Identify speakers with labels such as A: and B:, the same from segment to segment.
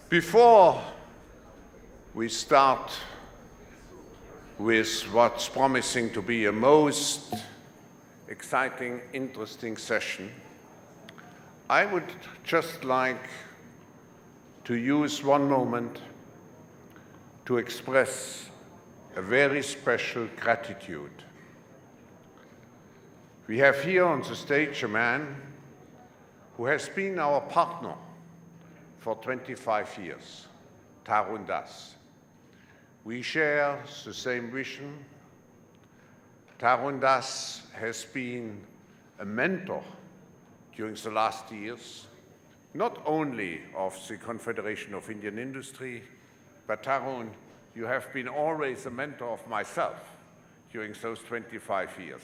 A: Before we start with what's promising to be a most exciting, interesting session, I would just like to use one moment to express a very special gratitude. We have here on the stage a man who has been our partner for 25 years, Tarun. We share the same vision. Tarun has been a mentor during the last years, not only of the Confederation of Indian Industry, but Tarun, you have been always a mentor of myself during those 25 years.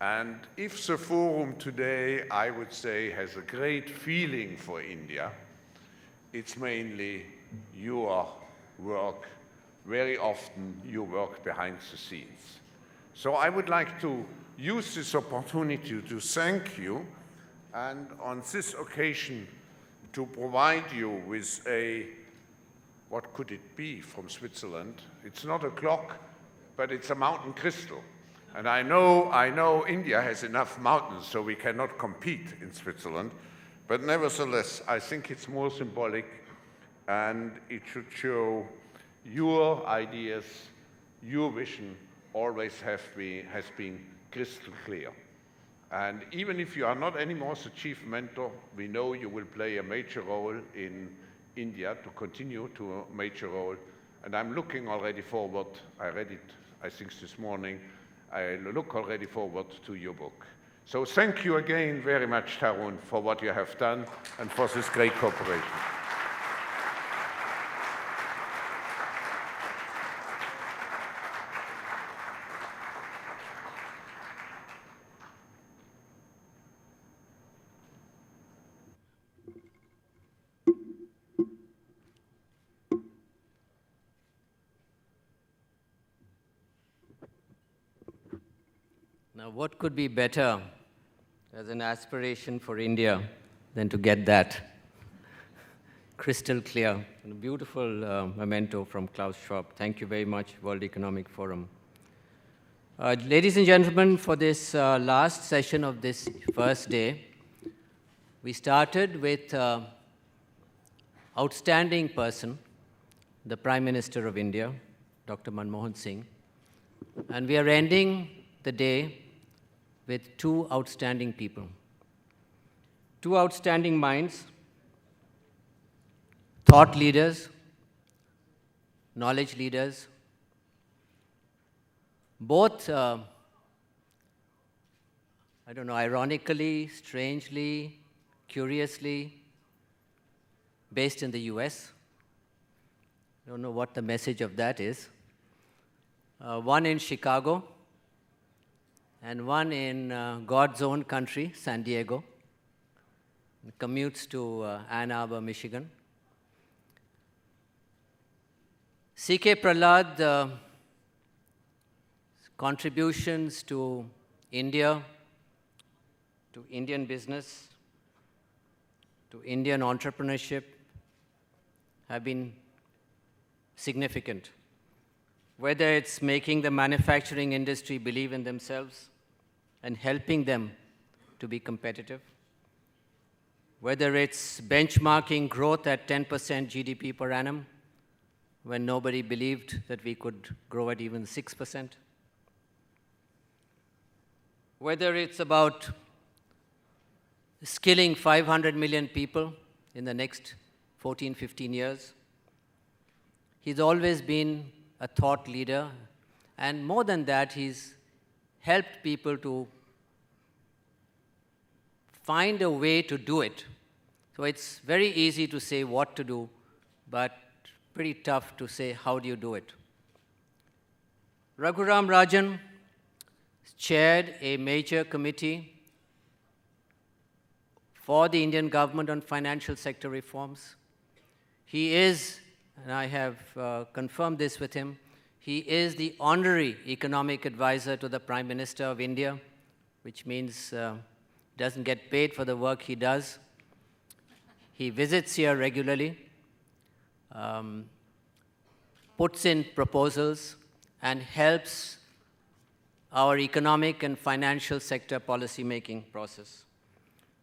A: And if the forum today, I would say, has a great feeling for India, it's mainly your work. Very often you work behind the scenes. So I would like to use this opportunity to thank you, and on this occasion to provide you with a, what could it be from Switzerland? It's not a clock, but it's a mountain crystal. And I know India has enough mountains, so we cannot compete in Switzerland. But nevertheless, I think it's more symbolic, and it should show your ideas, your vision always has been crystal clear. And even if you are not anymore the chief mentor, we know you will play a major role in India, to continue to a major role. And I'm looking already forward, I read it, I think this morning, I look already forward to your book. So thank you again very much, Tarun, for what you have done and for this great cooperation.
B: Now, what could be better as an aspiration for India than to get that crystal clear? And a beautiful memento from Klaus Schwab. Thank you very much, World Economic Forum. Ladies and gentlemen, for this last session of this first day, we started with outstanding person, the Prime Minister of India, Dr. Manmohan Singh, and we are ending the day with two outstanding people, two outstanding minds, thought leaders, knowledge leaders, both, ironically, strangely, curiously, based in the US. I don't know what the message of that is. One in Chicago, and one in God's own country, San Diego, commutes to Ann Arbor, Michigan. C.K. Prahalad, contributions to India, to Indian business, to Indian entrepreneurship have been significant. Whether it's making the manufacturing industry believe in themselves and helping them to be competitive, whether it's benchmarking growth at 10% GDP per annum when nobody believed that we could grow at even 6%, whether it's about skilling 500 million people in the next 14, 15 years. He's always been a thought leader, and more than that, he's helped people to find a way to do it. So it's very easy to say what to do, but pretty tough to say how do you do it. Raghuram Rajan chaired a major committee for the Indian government on financial sector reforms. He is, and I have confirmed this with him, he is the honorary economic advisor to the Prime Minister of India, which means doesn't get paid for the work he does. He visits here regularly. um, puts in proposals and helps our economic and financial sector policy-making process.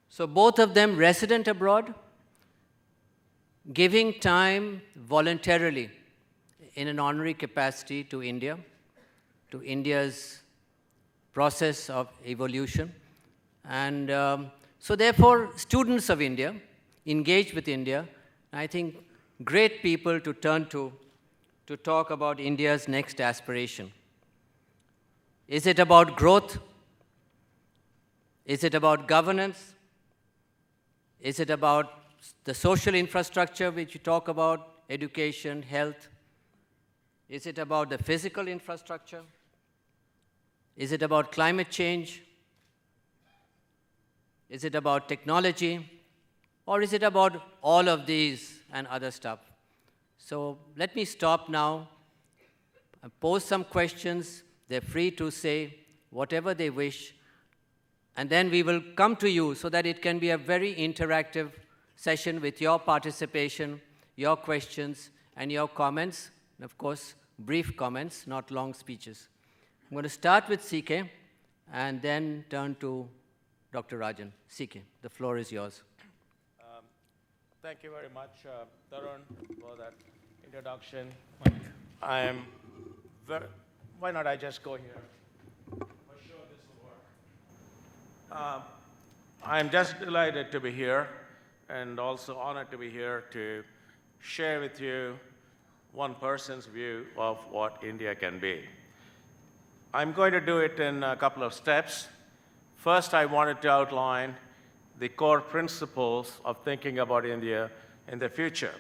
B: So both of them resident abroad, giving time voluntarily in an honorary capacity to India, to India's process of evolution. And so therefore, students of India, engaged with India, I think great people to turn to talk about India's next aspiration. Is it about growth? Is it about governance? Is it about the social infrastructure which you talk about, education, health? Is it about the physical infrastructure? Is it about climate change? Is it about technology? Or is it about all of these and other stuff? So let me stop now, pose some questions. They're free to say whatever they wish, and then we will come to you so that it can be a very interactive session with your participation, your questions, and your comments, and of course, brief comments, not long speeches. I'm going to start with CK and then turn to Dr. Rajan. CK, the floor is yours.
C: Thank you very much, Tarun, for that introduction. I am very, why not I just go here? For sure this will work. I'm just delighted to be here and also honored to be here to share with you one person's view of what India can be. I'm going to do it in a couple of steps. First, I wanted to outline the core principles of thinking about India in the future.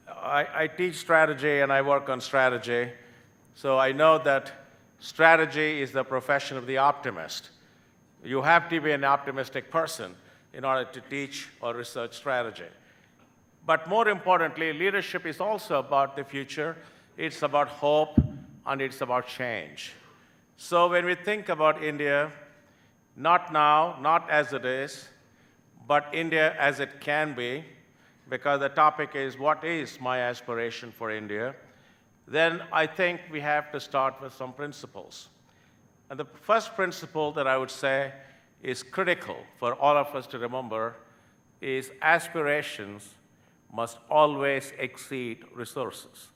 C: I teach strategy and I work on strategy, so I know that strategy is the profession of the optimist. You have to be an optimistic person in order to teach or research strategy. But more importantly, leadership is also about the future. It's about hope and it's about change. So when we think about India, not now, not as it is, but India as it can be, because the topic is, what is my aspiration for India? Then I think we have to start with some principles. And the first principle that I would say is critical for all of us to remember is aspirations must always exceed resources.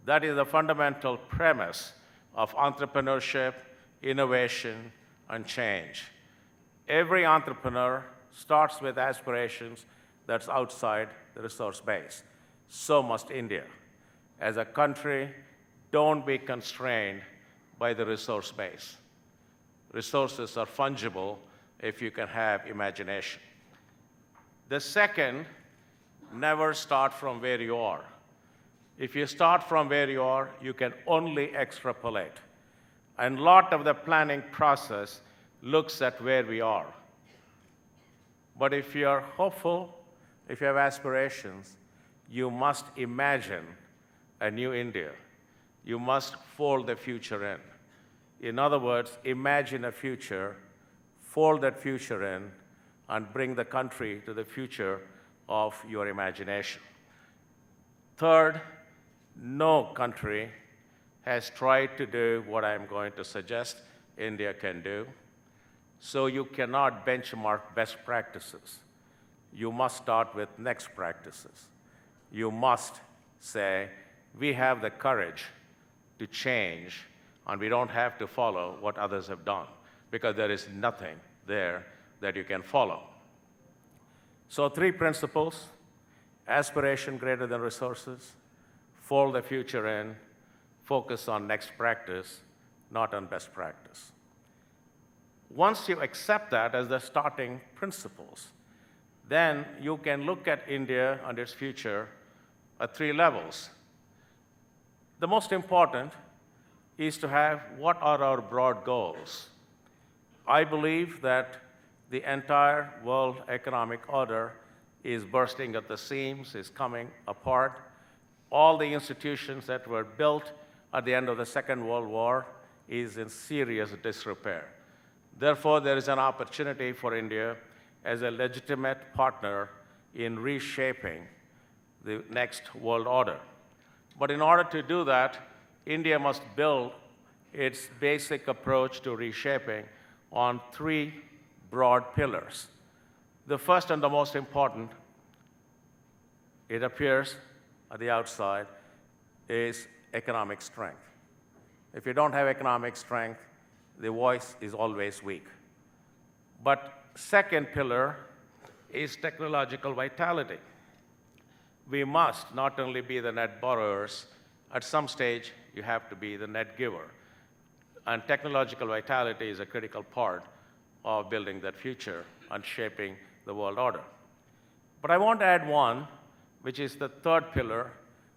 C: That is the fundamental premise of entrepreneurship, innovation, and change. Every entrepreneur starts with aspirations that's outside the resource base. So must India. As a country, don't be constrained by the resource base. Resources are fungible if you can have imagination. The second, never start from where you are. If you start from where you are, you can only extrapolate. And a lot of the planning process looks at where we are. But if you are hopeful, if you have aspirations, you must imagine a new India. You must fold the future in. In other words, imagine a future, fold that future in, and bring the country to the future of your imagination. Third, no country has tried to do what I'm going to suggest India can do. So you cannot benchmark best practices. You must start with next practices. You must say, we have the courage to change, and we don't have to follow what others have done, because there is nothing there that you can follow. So 3 principles: aspiration greater than resources, fold the future in, focus on next practice, not on best practice. Once you accept that as the starting principles, then you can look at India and its future at 3 levels. The most important is to have what are our broad goals. I believe that the entire world economic order is bursting at the seams, is coming apart. All the institutions that were built at the end of the Second World War is in serious disrepair. Therefore, there is an opportunity for India as a legitimate partner in reshaping the next world order. But in order to do that, India must build its basic approach to reshaping on three broad pillars. The first and the most important, it appears at the outside, is economic strength. If you don't have economic strength, the voice is always weak. But second pillar is technological vitality. We must not only be the net borrowers, at some stage you have to be the net giver. And technological vitality is a critical part of building that future and shaping the world order. But I want to add one, which is the third pillar,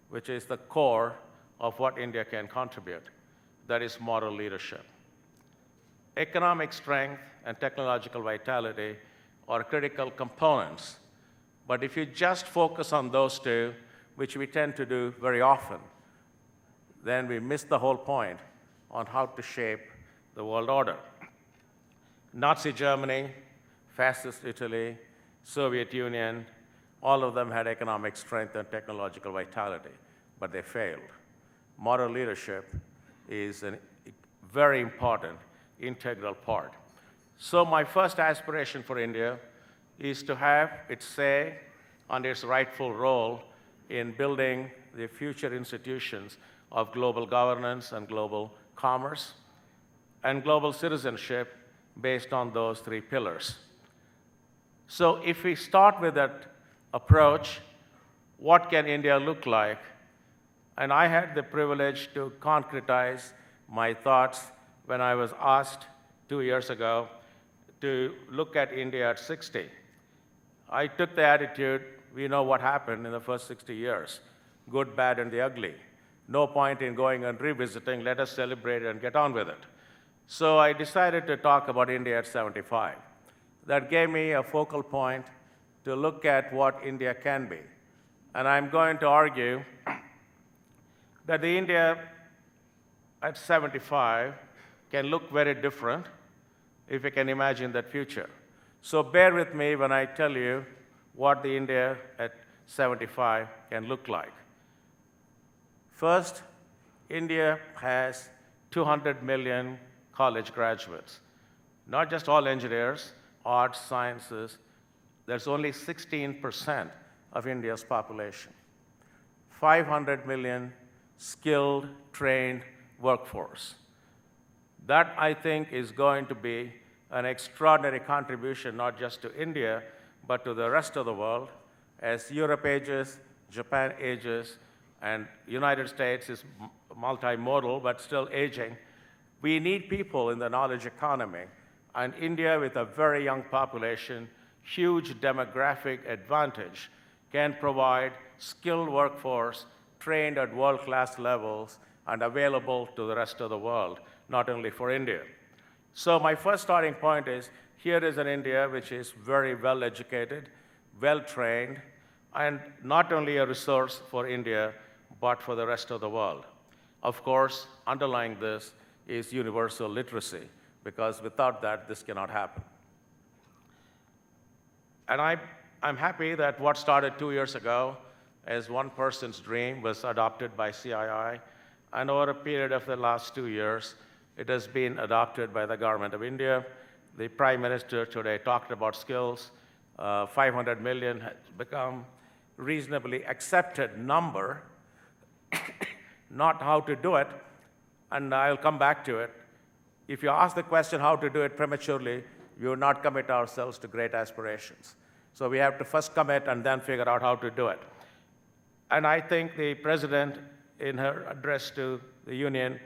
C: which is the core of what India can contribute. That is moral leadership. Economic strength and technological vitality are critical components. But if you just focus on those two, which we tend to do very often, then we miss the whole point on how to shape the world order. Nazi Germany, fascist Italy, Soviet Union, all of them had economic strength and technological vitality, but they failed. Moral leadership is a very important, integral part. So my first aspiration for India is to have its say and its rightful role in building the future institutions of global governance and global commerce and global citizenship based on those three pillars. So if we start with that approach, what can India look like? And I had the privilege to concretize my thoughts when I was asked 2 years ago to look at India at 60. I took the attitude, we know what happened in the first 60 years, good, bad, and the ugly. No point in going and revisiting, let us celebrate and get on with it. So I decided to talk about India at 75. That gave me a focal point to look at what India can be. And I'm going to argue that the India at 75 can look very different if you can imagine that future. So bear with me when I tell you what the India at 75 can look like. First, India has 200 million college graduates. Not just all engineers, arts, sciences. There's only 16% of India's population. 500 million skilled, trained workforce. That, I think, is going to be an extraordinary contribution, not just to India, but to the rest of the world. As Europe ages, Japan ages, and United States is multimodal, but still aging, we need people in the knowledge economy. And India, with a very young population, huge demographic advantage, can provide skilled workforce trained at world-class levels and available to the rest of the world, not only for India. So my first starting point is, here is an India which is very well-educated, well-trained, and not only a resource for India, but for the rest of the world. Of course, underlying this is universal literacy, because without that, this cannot happen. And I'm happy that what started 2 years ago as one person's dream was adopted by CII, and over a period of the last 2 years, it has been adopted by the government of India. The Prime Minister today talked about skills. 500 million has become a reasonably accepted number, not how to do it, and I'll come back to it. If you ask the question how to do it prematurely, we will not commit ourselves to great aspirations. So we have to first commit and then figure out how to do it. And I think the President, in her address to the Union,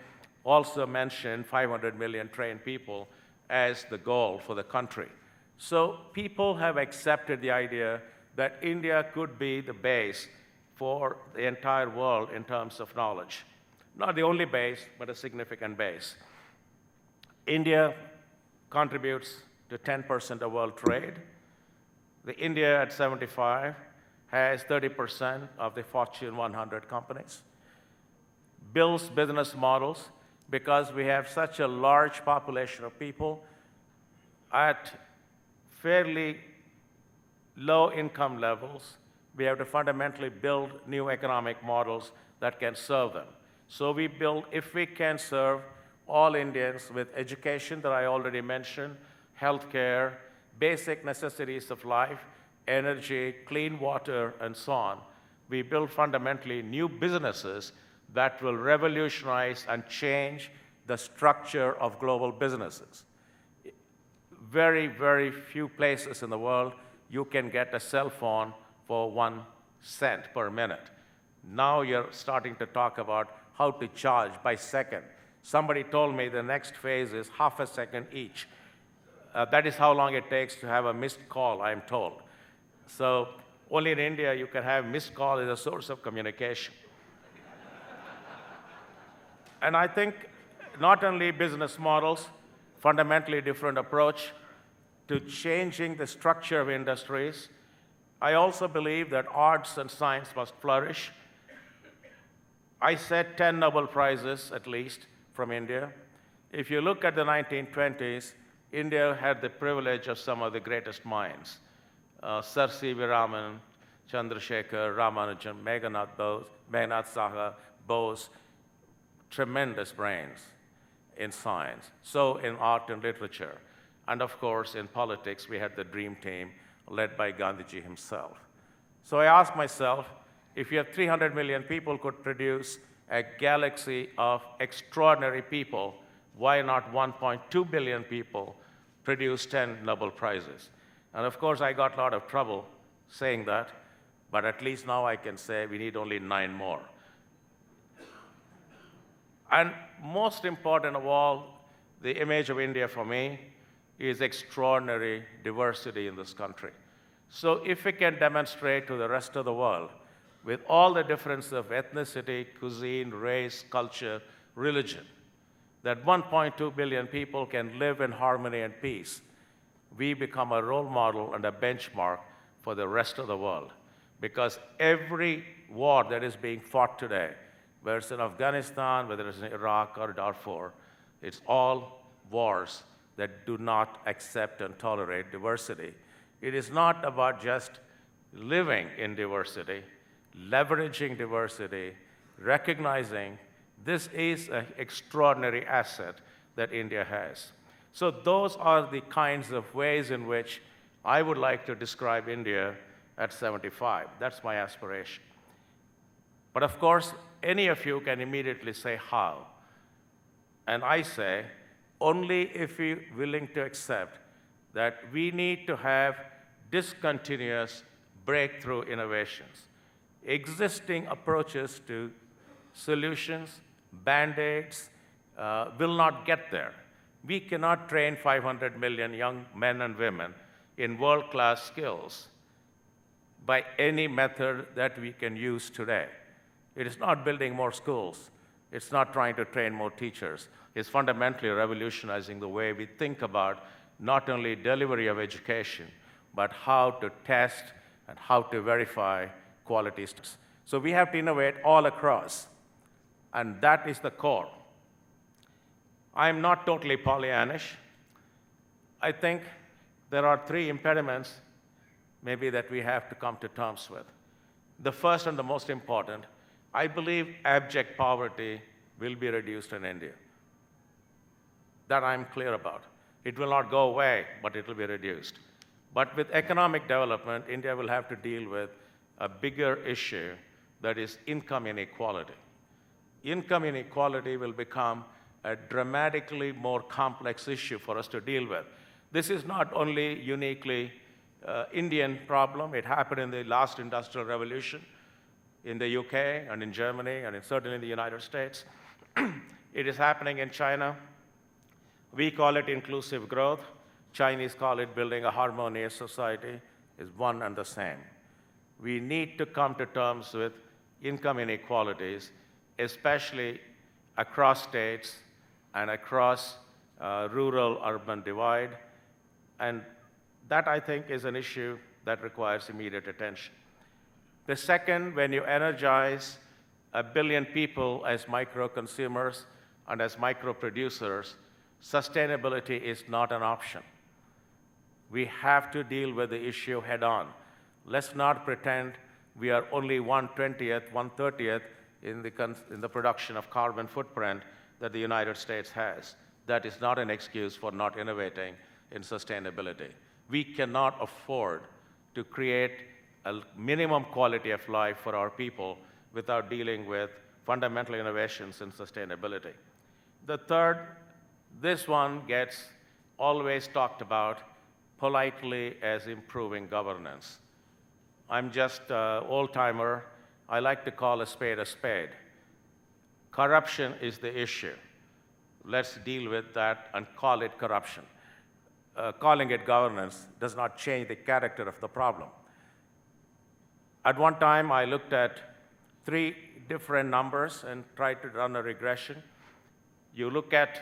C: also mentioned 500 million trained people as the goal for the country. So people have accepted the idea that India could be the base for the entire world in terms of knowledge. Not the only base, but a significant base. India contributes to 10% of world trade. The India at 75 has 30% of the Fortune 100 companies. Builds business models because we have such a large population of people at fairly low income levels, we have to fundamentally build new economic models that can serve them. So we build, if we can serve all Indians with education that I already mentioned, healthcare, basic necessities of life, energy, clean water, and so on, we build fundamentally new businesses that will revolutionize and change the structure of global businesses. Very, very few places in the world you can get a cell phone for 1 cent per minute. Now you're starting to talk about how to charge by second. Somebody told me the next phase is half a second each. That is how long it takes to have a missed call, I'm told. So only in India you can have missed call as a source of communication. And I think not only business models, fundamentally different approach to changing the structure of industries. I also believe that arts and science must flourish. I said 10 Nobel Prizes, at least, from India. If you look at the 1920s, India had the privilege of some of the greatest minds. Sir C.V. Raman, Chandrasekhar, Ramanujan, Meghnad Saha, Bose, tremendous brains in science, so in art and literature. And of course, in politics, we had the dream team led by Gandhiji himself. So I asked myself, if you have 300 million people could produce a galaxy of extraordinary people, why not 1.2 billion people produce 10 Nobel Prizes? And of course, I got a lot of trouble saying that, but at least now I can say we need only 9 more. And most important of all, the image of India for me is extraordinary diversity in this country. So if we can demonstrate to the rest of the world, with all the difference of ethnicity, cuisine, race, culture, religion, that 1.2 billion people can live in harmony and peace, we become a role model and a benchmark for the rest of the world. Because every war that is being fought today, whether it's in Afghanistan, whether it's in Iraq or Darfur, it's all wars that do not accept and tolerate diversity. It is not about just living in diversity, leveraging diversity, recognizing this is an extraordinary asset that India has. So those are the kinds of ways in which I would like to describe India at 75. That's my aspiration. But of course, any of you can immediately say how. And I say, only if you're willing to accept that we need to have discontinuous breakthrough innovations. Existing approaches to solutions, band-aids, will not get there. We cannot train 500 million young men and women in world-class skills by any method that we can use today. It is not building more schools. It's not trying to train more teachers. It's fundamentally revolutionizing the way we think about not only delivery of education, but how to test and how to verify quality standards. So we have to innovate all across, and that is the core. I'm not totally Pollyannish. I think there are 3 impediments maybe that we have to come to terms with. The first and the most important, I believe abject poverty will be reduced in India. That I'm clear about. It will not go away, but it will be reduced. But with economic development, India will have to deal with a bigger issue, that is income inequality. Income inequality will become a dramatically more complex issue for us to deal with. This is not only uniquely Indian problem. It happened in the last industrial revolution in the UK and in Germany and certainly in the United States. It is happening in China. We call it inclusive growth. Chinese call it building a harmonious society. Is one and the same. We need to come to terms with income inequalities, especially across states and across rural-urban divide. And that, I think, is an issue that requires immediate attention. The second, when you energize 1 billion people as micro-consumers and as micro-producers, sustainability is not an option. We have to deal with the issue head-on. Let's not pretend we are only 1/20th, 1/30th in the production of carbon footprint that the United States has. That is not an excuse for not innovating in sustainability. We cannot afford to create a minimum quality of life for our people without dealing with fundamental innovations in sustainability. The third, this one gets always talked about politely as improving governance. I'm just an old-timer. I like to call a spade a spade. Corruption is the issue. Let's deal with that and call it corruption. Calling it governance does not change the character of the problem. At one time, I looked at 3 different numbers and tried to run a regression. You look at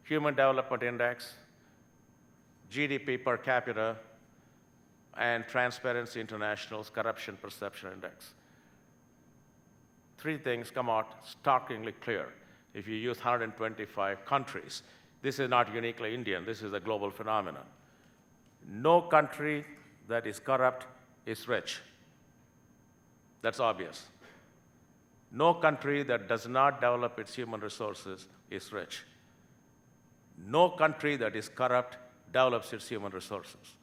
C: Human Development Index, GDP per capita, and Transparency International's Corruption Perception Index. 3 things come out starkly clear if you use 125 countries. This is not uniquely Indian. This is a global phenomenon. No country that is corrupt is rich. That's obvious. No country that does not develop its human resources is rich. No country that is corrupt develops its human resources.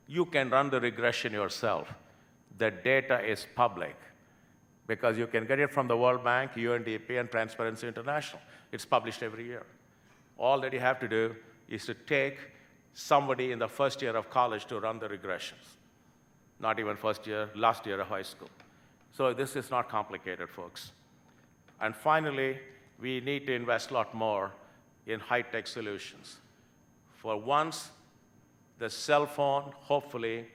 C: You can run the regression yourself. The data is public because you can get it from the World Bank, UNDP, and Transparency International. It's published every year. All that you have to do is to take somebody in the first year of college to run the regressions. Not even first year, last year of high school. So this is not complicated, folks. And finally, we need to invest a lot more in high-tech solutions. For once, the cell phone, hopefully,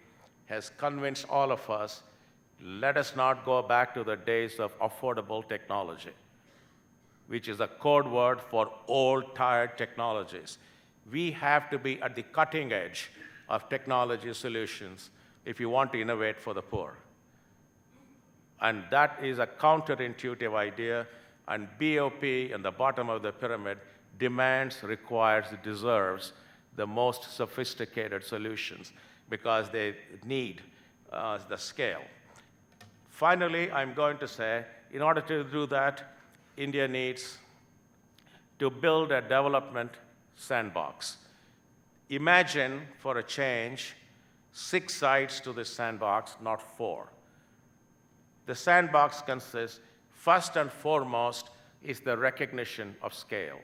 C: has convinced all of us, let us not go back to the days of affordable technology, which is a code word for old, tired technologies. We have to be at the cutting edge of technology solutions if you want to innovate for the poor. And that is a counterintuitive idea, and BOP, in the bottom of the pyramid, demands, requires, deserves the most sophisticated solutions because they need the scale. Finally, I'm going to say, in order to do that, India needs to build a development sandbox. Imagine, for a change, 6 sides to this sandbox, not 4. The sandbox consists, first and foremost, is the recognition of scale.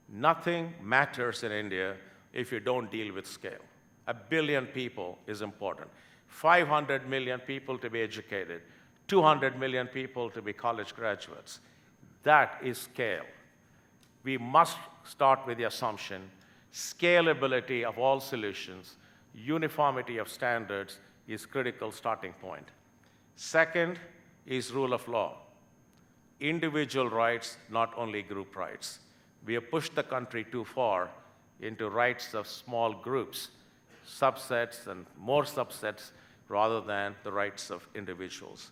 C: Nothing matters in India if you don't deal with scale. 1 billion people is important. 500 million people to be educated. 200 million people to be college graduates. That is scale. We must start with the assumption, scalability of all solutions, uniformity of standards is critical starting point. Second is rule of law. Individual rights, not only group rights. We have pushed the country too far into rights of small groups, subsets and more subsets rather than the rights of individuals.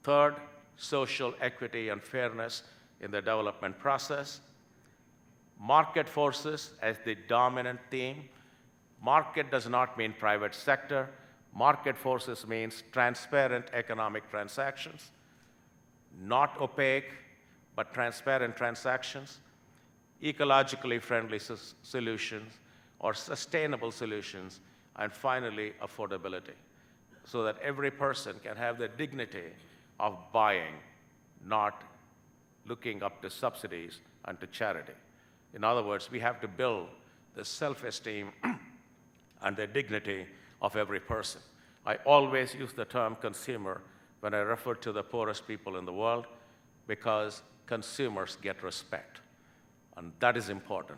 C: Third, social equity and fairness in the development process. Market forces as the dominant theme. Market does not mean private sector. Market forces means transparent economic transactions, not opaque, but transparent transactions, ecologically friendly solutions or sustainable solutions, and finally, affordability, so that every person can have the dignity of buying, not looking up to subsidies and to charity. In other words, we have to build the self-esteem and the dignity of every person. I always use the term consumer when I refer to the poorest people in the world because consumers get respect, and that is important.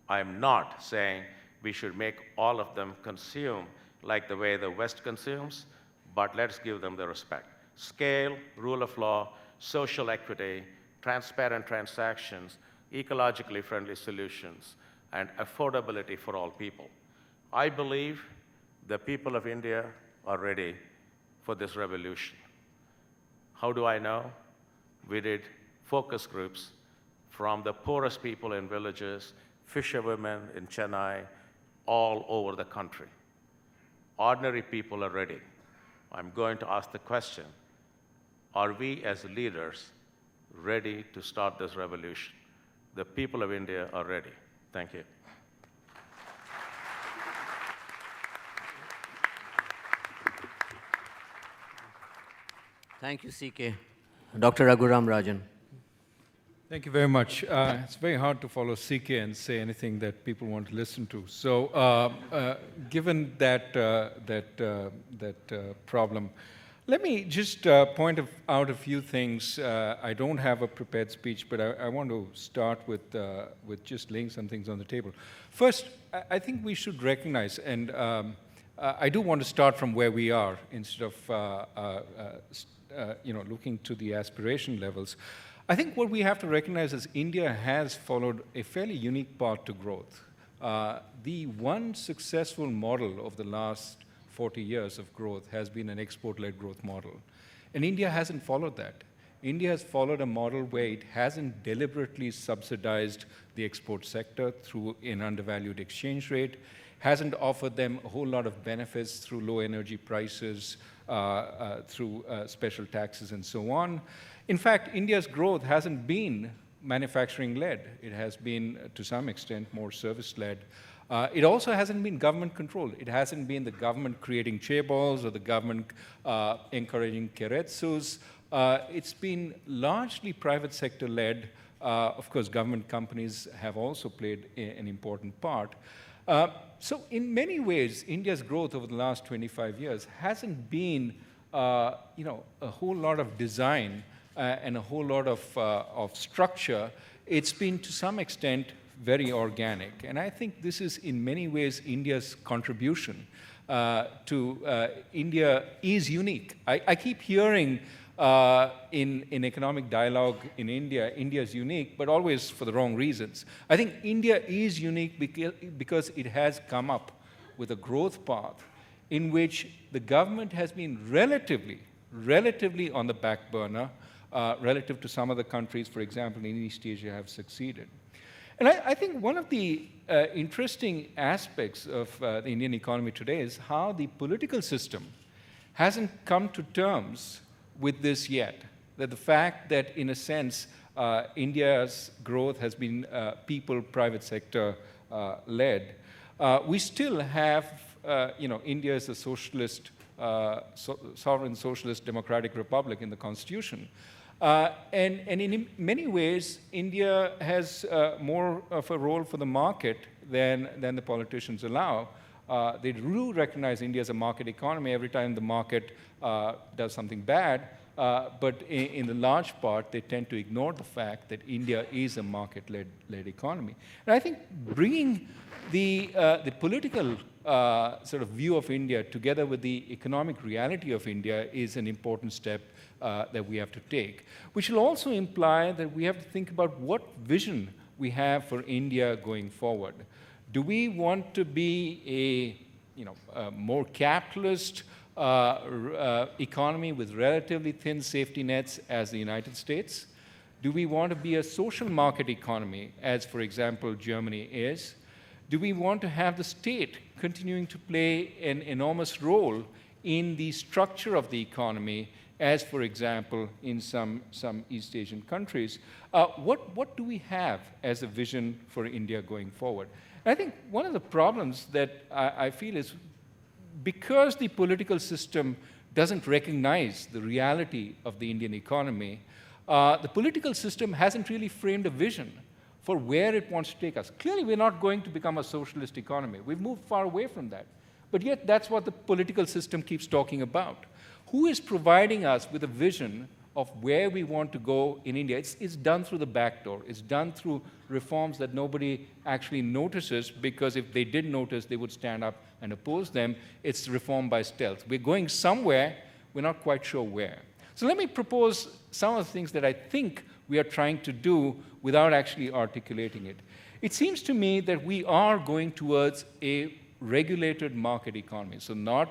C: I am not saying we should make all of them consume like the way the West consumes, but let's give them the respect. Scale, rule of law, social equity, transparent transactions, ecologically friendly solutions, and affordability for all people. I believe the people of India are ready for this revolution. How do I know? We did focus groups from the poorest people in villages, fisherwomen in Chennai, all over the country. Ordinary people are ready. I'm going to ask the question, are we as leaders ready to start this revolution? The people of India are ready. Thank you.
B: Thank you, CK. Dr. Raghuram, Rajan.
D: Thank you very much. It's very hard to follow CK and say anything that people want to listen to. So, given that problem, let me just point out a few things. I don't have a prepared speech, but I want to start with just laying some things on the table. First, I think we should recognize, and I do want to start from where we are instead of looking to the aspiration levels. I think what we have to recognize is India has followed a fairly unique path to growth. The one successful model of the last 40 years of growth has been an export-led growth model. And India hasn't followed that. India has followed a model where it hasn't deliberately subsidized the export sector through an undervalued exchange rate, hasn't offered them a whole lot of benefits through low energy prices, through special taxes and so on. In fact, India's growth hasn't been manufacturing-led. It has been, to some extent, more service-led. It also hasn't been government-controlled. It hasn't been the government creating chaebols or the government encouraging keretsus. It's been largely private sector-led. Of course, government companies have also played an important part. So in many ways, India's growth over the last 25 years hasn't been a whole lot of design and a whole lot of structure. It's been, to some extent, very organic. And I think this is, in many ways, India's contribution to India is unique. I keep hearing in economic dialogue in India, India is unique, but always for the wrong reasons. I think India is unique because it has come up with a growth path in which the government has been relatively on the back burner relative to some other countries, for example, in East Asia, have succeeded. And I think one of the interesting aspects of the Indian economy today is how the political system hasn't come to terms with this yet. That the fact that, in a sense, India's growth has been people, private sector led. We still have, India is a socialist, sovereign socialist democratic republic in the constitution. And in many ways, India has more of a role for the market than the politicians allow. They do recognize India as a market economy every time the market does something bad, but in the large part, they tend to ignore the fact that India is a market-led economy. And I think bringing the political sort of view of India together with the economic reality of India is an important step that we have to take, which will also imply that we have to think about what vision we have for India going forward. Do we want to be a more capitalist economy with relatively thin safety nets as the United States? Do we want to be a social market economy, as, for example, Germany is? Do we want to have the state continuing to play an enormous role in the structure of the economy, as, for example, in some East Asian countries? What do we have as a vision for India going forward? I think one of the problems that I feel is because the political system doesn't recognize the reality of the Indian economy, the political system hasn't really framed a vision for where it wants to take us. Clearly, we're not going to become a socialist economy. We've moved far away from that. But yet, that's what the political system keeps talking about. Who is providing us with a vision of where we want to go in India? It's done through the back door. It's done through reforms that nobody actually notices, because if they did notice, they would stand up and oppose them. It's reform by stealth. We're going somewhere, we're not quite sure where. So let me propose some of the things that I think we are trying to do without actually articulating it. It seems to me that we are going towards a regulated market economy. So not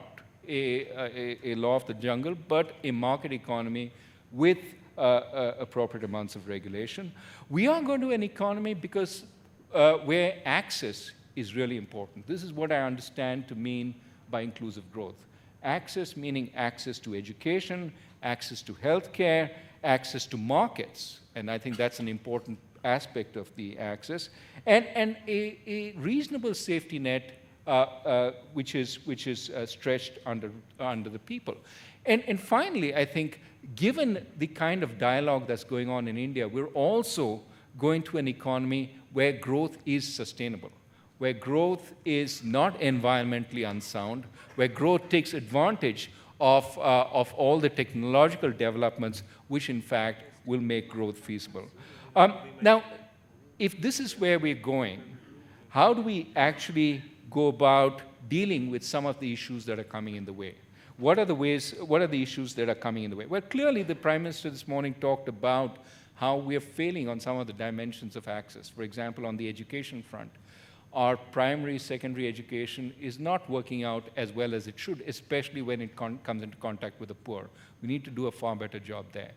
D: a law of the jungle, but a market economy with appropriate amounts of regulation. We are going to an economy because where access is really important. This is what I understand to mean by inclusive growth. Access meaning access to education, access to healthcare, access to markets, and I think that's an important aspect of the access, and a reasonable safety net which is stretched under the people. And finally, I think, given the kind of dialogue that's going on in India, we're also going to an economy where growth is sustainable, where growth is not environmentally unsound, where growth takes advantage of all the technological developments, which in fact will make growth feasible. Now, if this is where we're going, how do we actually go about dealing with some of the issues that are coming in the way? What are the issues that are coming in the way? Well, clearly the Prime Minister this morning talked about how we are failing on some of the dimensions of access. For example, on the education front, our primary, secondary education is not working out as well as it should, especially when it comes into contact with the poor. We need to do a far better job there.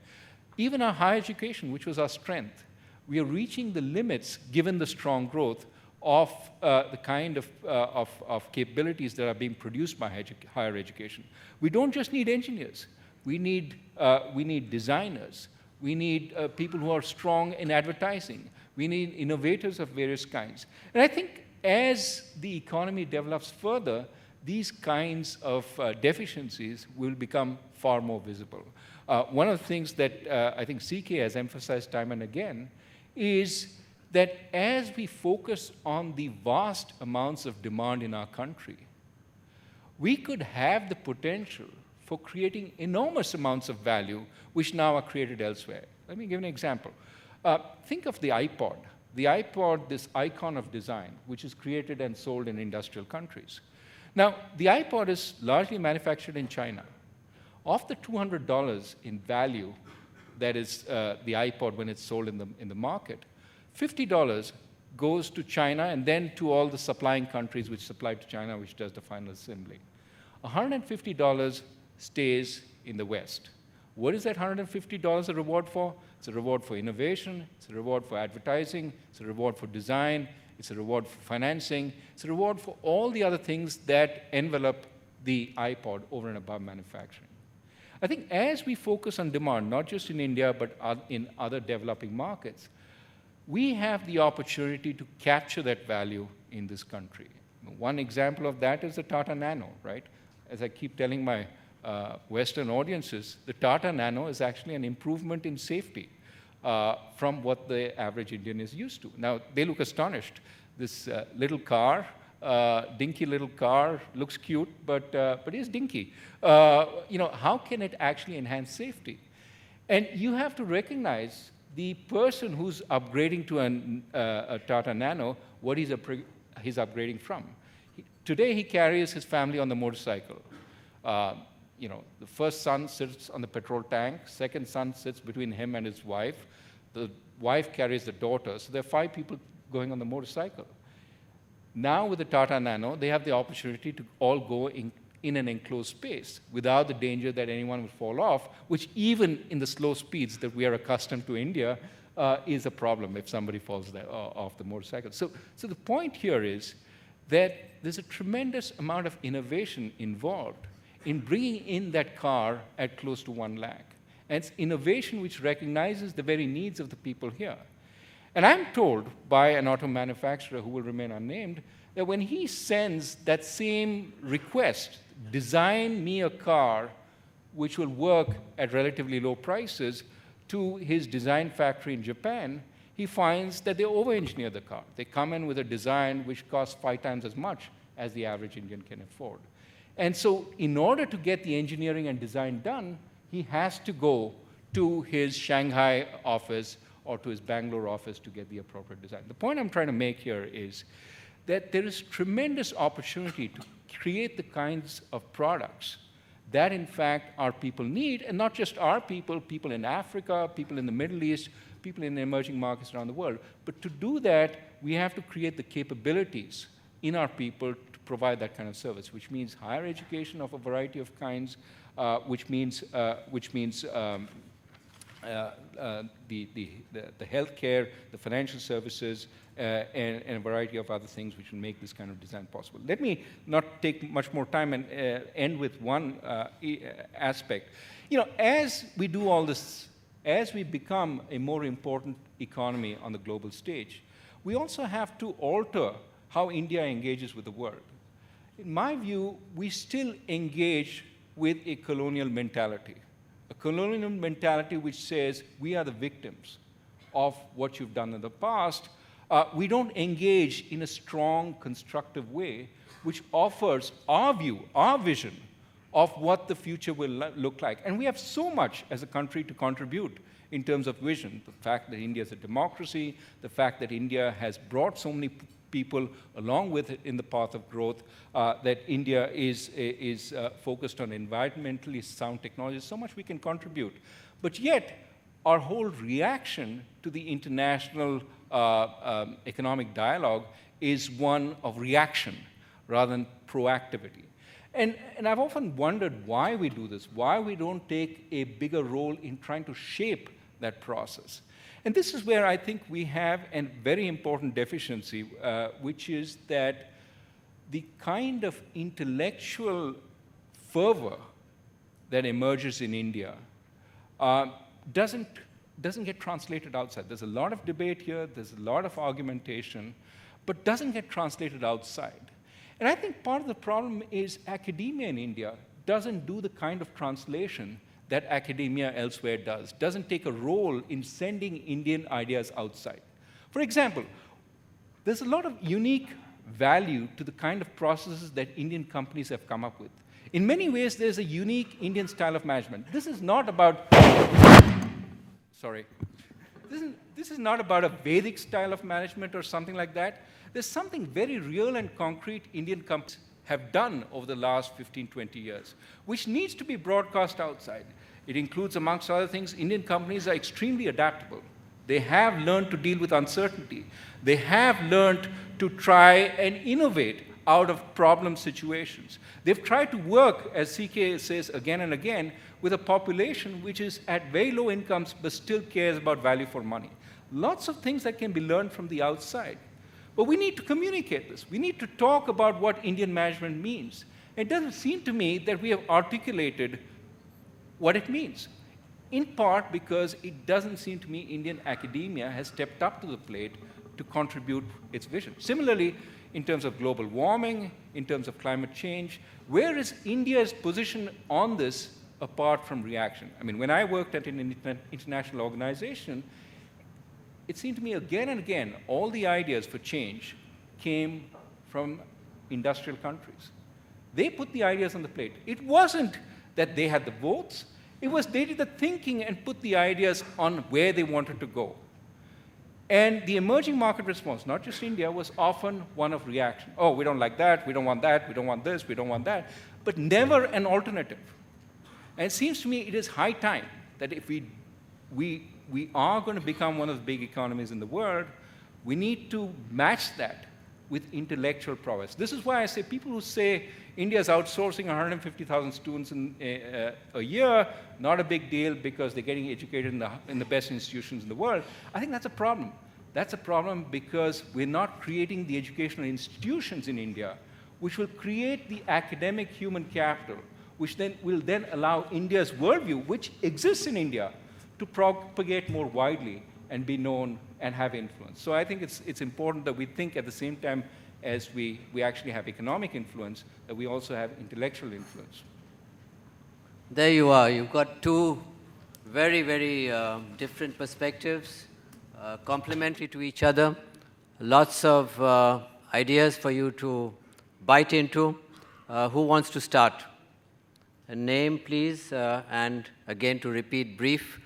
D: Even our higher education, which was our strength, we are reaching the limits, given the strong growth, of the kind of capabilities that are being produced by higher education. We don't just need engineers. We need designers. We need people who are strong in advertising. We need innovators of various kinds. And I think as the economy develops further, these kinds of deficiencies will become far more visible. One of the things that I think CK has emphasized time and again is that as we focus on the vast amounts of demand in our country, we could have the potential for creating enormous amounts of value which now are created elsewhere. Let me give an example. Think of the iPod. The iPod, this icon of design, which is created and sold in industrial countries. Now, the iPod is largely manufactured in China. Of the $200 in value that is the iPod when it's sold in the market, $50 goes to China and then to all the supplying countries which supply to China, which does the final assembly. $150 stays in the West. What is that $150 a reward for? It's a reward for innovation, it's a reward for advertising, it's a reward for design, it's a reward for financing, it's a reward for all the other things that envelop the iPod over and above manufacturing. I think as we focus on demand, not just in India, but in other developing markets, we have the opportunity to capture that value in this country. One example of that is the Tata Nano, right? As I keep telling my Western audiences, the Tata Nano is actually an improvement in safety from what the average Indian is used to. Now, they look astonished. This little car, dinky little car, looks cute, but is dinky. How can it actually enhance safety? And you have to recognize the person who's upgrading to a Tata Nano, what he's upgrading from. Today, he carries his family on the motorcycle. The first son sits on the petrol tank, second son sits between him and his wife. The wife carries the daughter, so there are 5 people going on the motorcycle. Now with the Tata Nano, they have the opportunity to all go in an enclosed space without the danger that anyone will fall off, which even in the slow speeds that we are accustomed to India is a problem if somebody falls off the motorcycle. So the point here is that there's a tremendous amount of innovation involved in bringing in that car at close to 1 lakh. And it's innovation which recognizes the very needs of the people here. And I'm told by an auto manufacturer who will remain unnamed that when he sends that same request, design me a car which will work at relatively low prices, to his design factory in Japan, he finds that they over-engineer the car. They come in with a design which costs 5 times as much as the average Indian can afford. And so in order to get the engineering and design done, he has to go to his Shanghai office or to his Bangalore office to get the appropriate design. The point I'm trying to make here is that there is tremendous opportunity to create the kinds of products that, in fact, our people need, and not just our people, people in Africa, people in the Middle East, people in emerging markets around the world. But to do that, we have to create the capabilities in our people to provide that kind of service, which means higher education of a variety of kinds, which means healthcare, the financial services, and a variety of other things which will make this kind of design possible. Let me not take much more time and end with one aspect. You know, as we do all this, as we become a more important economy on the global stage, we also have to alter how India engages with the world. In my view, we still engage with a colonial mentality which says we are the victims of what you've done in the past. We don't engage in a strong, constructive way which offers our view, our vision of what the future will look like. And we have so much as a country to contribute in terms of vision. The fact that India is a democracy, the fact that India has brought so many people along with it in the path of growth, that India is focused on environmentally sound technologies, so much we can contribute. But yet, our whole reaction to the international economic dialogue is one of reaction rather than proactivity. And I've often wondered why we do this, why we don't take a bigger role in trying to shape that process. And this is where I think we have a very important deficiency, which is that the kind of intellectual fervor that emerges in India doesn't get translated outside. There's a lot of debate here, there's a lot of argumentation, but doesn't get translated outside. And I think part of the problem is academia in India doesn't do the kind of translation that academia elsewhere does, doesn't take a role in sending Indian ideas outside. For example, there's a lot of unique value to the kind of processes that Indian companies have come up with. In many ways, there's a unique Indian style of management. This is not about, this is not about a Vedic style of management or something like that. There's something very real and concrete Indian companies have done over the last 15, 20 years, which needs to be broadcast outside. It includes, amongst other things, Indian companies are extremely adaptable. They have learned to deal with uncertainty. They have learned to try and innovate out of problem situations. They've tried to work, as CK says again and again, with a population which is at very low incomes but still cares about value for money. Lots of things that can be learned from the outside. But we need to communicate this. We need to talk about what Indian management means. It doesn't seem to me that we have articulated what it means, in part because it doesn't seem to me Indian academia has stepped up to the plate to contribute its vision. Similarly, in terms of global warming, in terms of climate change, where is India's position on this apart from reaction? I mean, when I worked at an international organization, it seemed to me again and again, all the ideas for change came from industrial countries. They put the ideas on the plate. It wasn't that they had the votes. It was they did the thinking and put the ideas on where they wanted to go. And the emerging market response, not just India, was often one of reaction. Oh, we don't like that, we don't want that, we don't want this, we don't want that, but never an alternative. And it seems to me it is high time that if we are going to become one of the big economies in the world, we need to match that with intellectual prowess. This is why I say people who say India is outsourcing 150,000 students a year, not a big deal because they're getting educated in the best institutions in the world, I think that's a problem. That's a problem because we're not creating the educational institutions in India which will create the academic human capital, which then will then allow India's worldview, which exists in India, to propagate more widely and be known and have influence. So I think it's important that we think at the same time as we actually have economic influence, that we also have intellectual influence.
B: There you are. You've got two very, very different perspectives, complementary to each other. Lots of ideas for you to bite into. Who wants to start? A name, please, and again to repeat brief.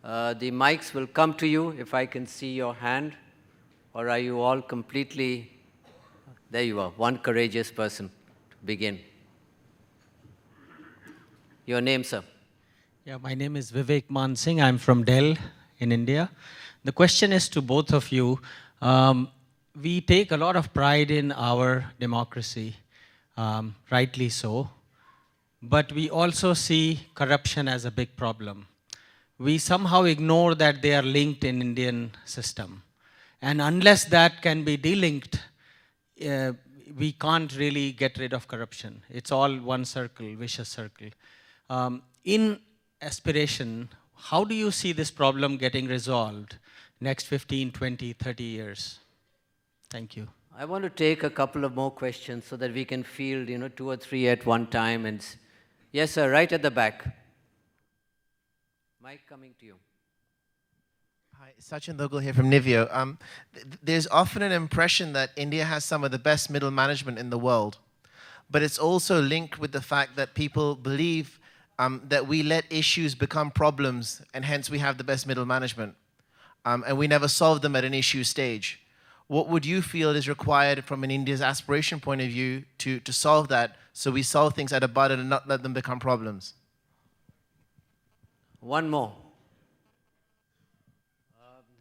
B: The mics will come to you if I can see your hand, or are you all completely... There you are, one courageous person to begin. Your name, sir?
E: Yeah, my name is Vivek Mansingh. I'm from Delhi in India. The question is to both of you. We take a lot of pride in our democracy, rightly so, but we also see corruption as a big problem. we somehow ignore that they are linked in Indian system. And unless that can be delinked, we can't really get rid of corruption. It's all one circle, vicious circle. In Aspiration, how do you see this problem getting resolved next 15, 20, 30 years? Thank you.
B: I want to take a couple of more questions so that we can field, 2 or 3 at one time. And yes, sir, right at the back. Mike, coming to you.
F: Hi, Sachin Dogal here from Niveo. There's often an impression that India has some of the best middle management in the world, but it's also linked with the fact that people believe that we let issues become problems, and hence we have the best middle management, and we never solve them at an issue stage. What would you feel is required from an India's aspiration point of view to solve that, so we solve things at a button and not let them become problems?
B: One more.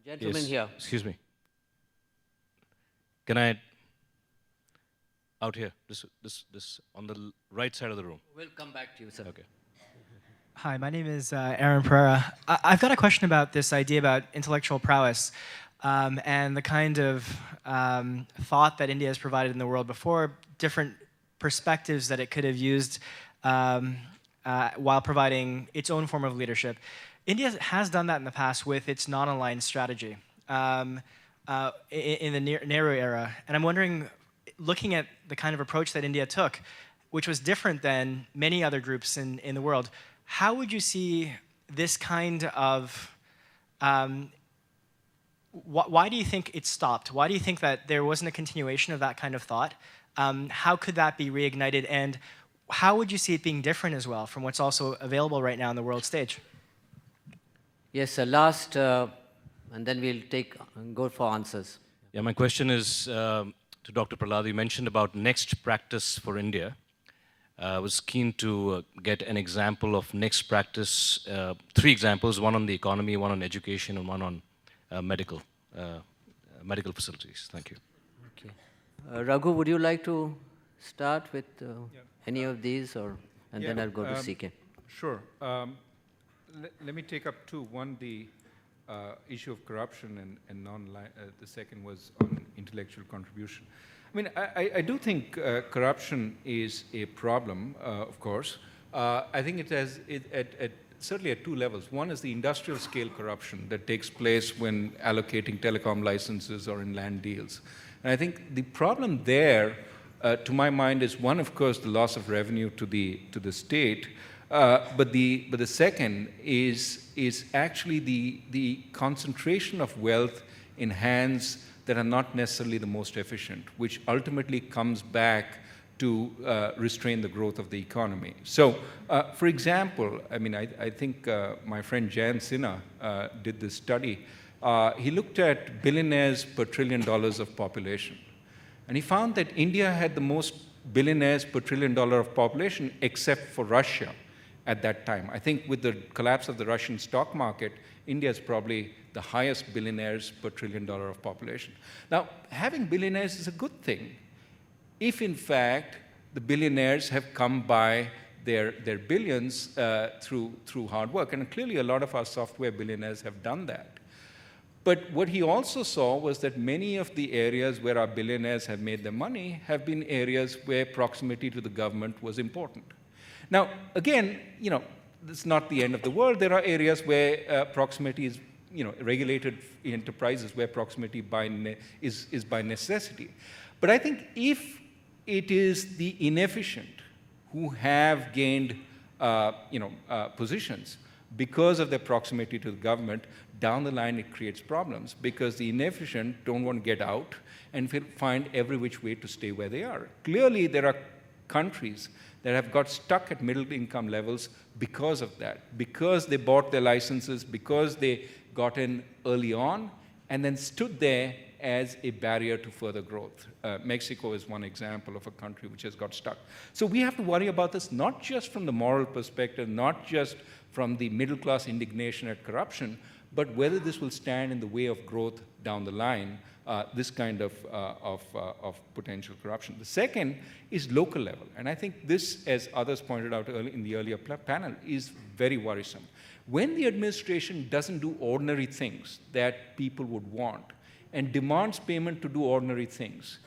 B: Gentleman
G: Yes.
B: here.
G: Excuse me. Can I, out here, this on the right side of the room.
B: We'll come back to you, sir.
G: Okay.
H: Hi, my name is Aaron Pereira. I've got a question about this idea about intellectual prowess and the kind of thought that India has provided in the world before, different perspectives that it could have used while providing its own form of leadership. India has done that in the past with its non-aligned strategy in the Nehru era. And I'm wondering, looking at the kind of approach that India took, which was different than many other groups in the world, how would you see this kind of, why do you think it stopped? Why do you think that there wasn't a continuation of that kind of thought? How could that be reignited? And how would you see it being different as well from what's also available right now on the world stage?
B: Yes, sir. Last, and then we'll go for answers.
G: Yeah, my question is to Dr. Prahalad. You mentioned about next practice for India. I was keen to get an example of next practice, 3 examples, one on the economy, one on education, and one on medical facilities. Thank you.
B: Okay. Raghu, would you like to start with any of these, and then I'll go to CK?
D: Sure. Let me take up 2. One, the issue of corruption, and the second was on intellectual contribution. I mean, I do think corruption is a problem, of course. I think it has, certainly at 2 levels. One is the industrial scale corruption that takes place when allocating telecom licenses or in land deals. And I think the problem there, to my mind, is one, of course, the loss of revenue to the state. But the second is actually the concentration of wealth in hands that are not necessarily the most efficient, which ultimately comes back to restrain the growth of the economy. So, for example, I mean, I think my friend Jan Sinha did this study. He looked at billionaires per $1 trillion of population. And he found that India had the most billionaires per $1 trillion of population, except for Russia at that time. I think with the collapse of the Russian stock market, India is probably the highest billionaires per $1 trillion of population. Now, having billionaires is a good thing, if in fact the billionaires have come by their billions through hard work. And clearly a lot of our software billionaires have done that. But what he also saw was that many of the areas where our billionaires have made their money have been areas where proximity to the government was important. Now, again, it's not the end of the world. There are areas where proximity is, regulated enterprises where proximity is by necessity. But I think if it is the inefficient who have gained, positions because of their proximity to the government, down the line it creates problems because the inefficient don't want to get out and find every which way to stay where they are. Clearly, there are countries that have got stuck at middle income levels because of that, because they bought their licenses, because they got in early on and then stood there as a barrier to further growth. Mexico is one example of a country which has got stuck. So we have to worry about this not just from the moral perspective, not just from the middle class indignation at corruption, but whether this will stand in the way of growth down the line this kind of potential corruption. The second is local level. And I think this, as others pointed out in the earlier panel, is very worrisome. When the administration doesn't do ordinary things that people would want and demands payment to do ordinary things,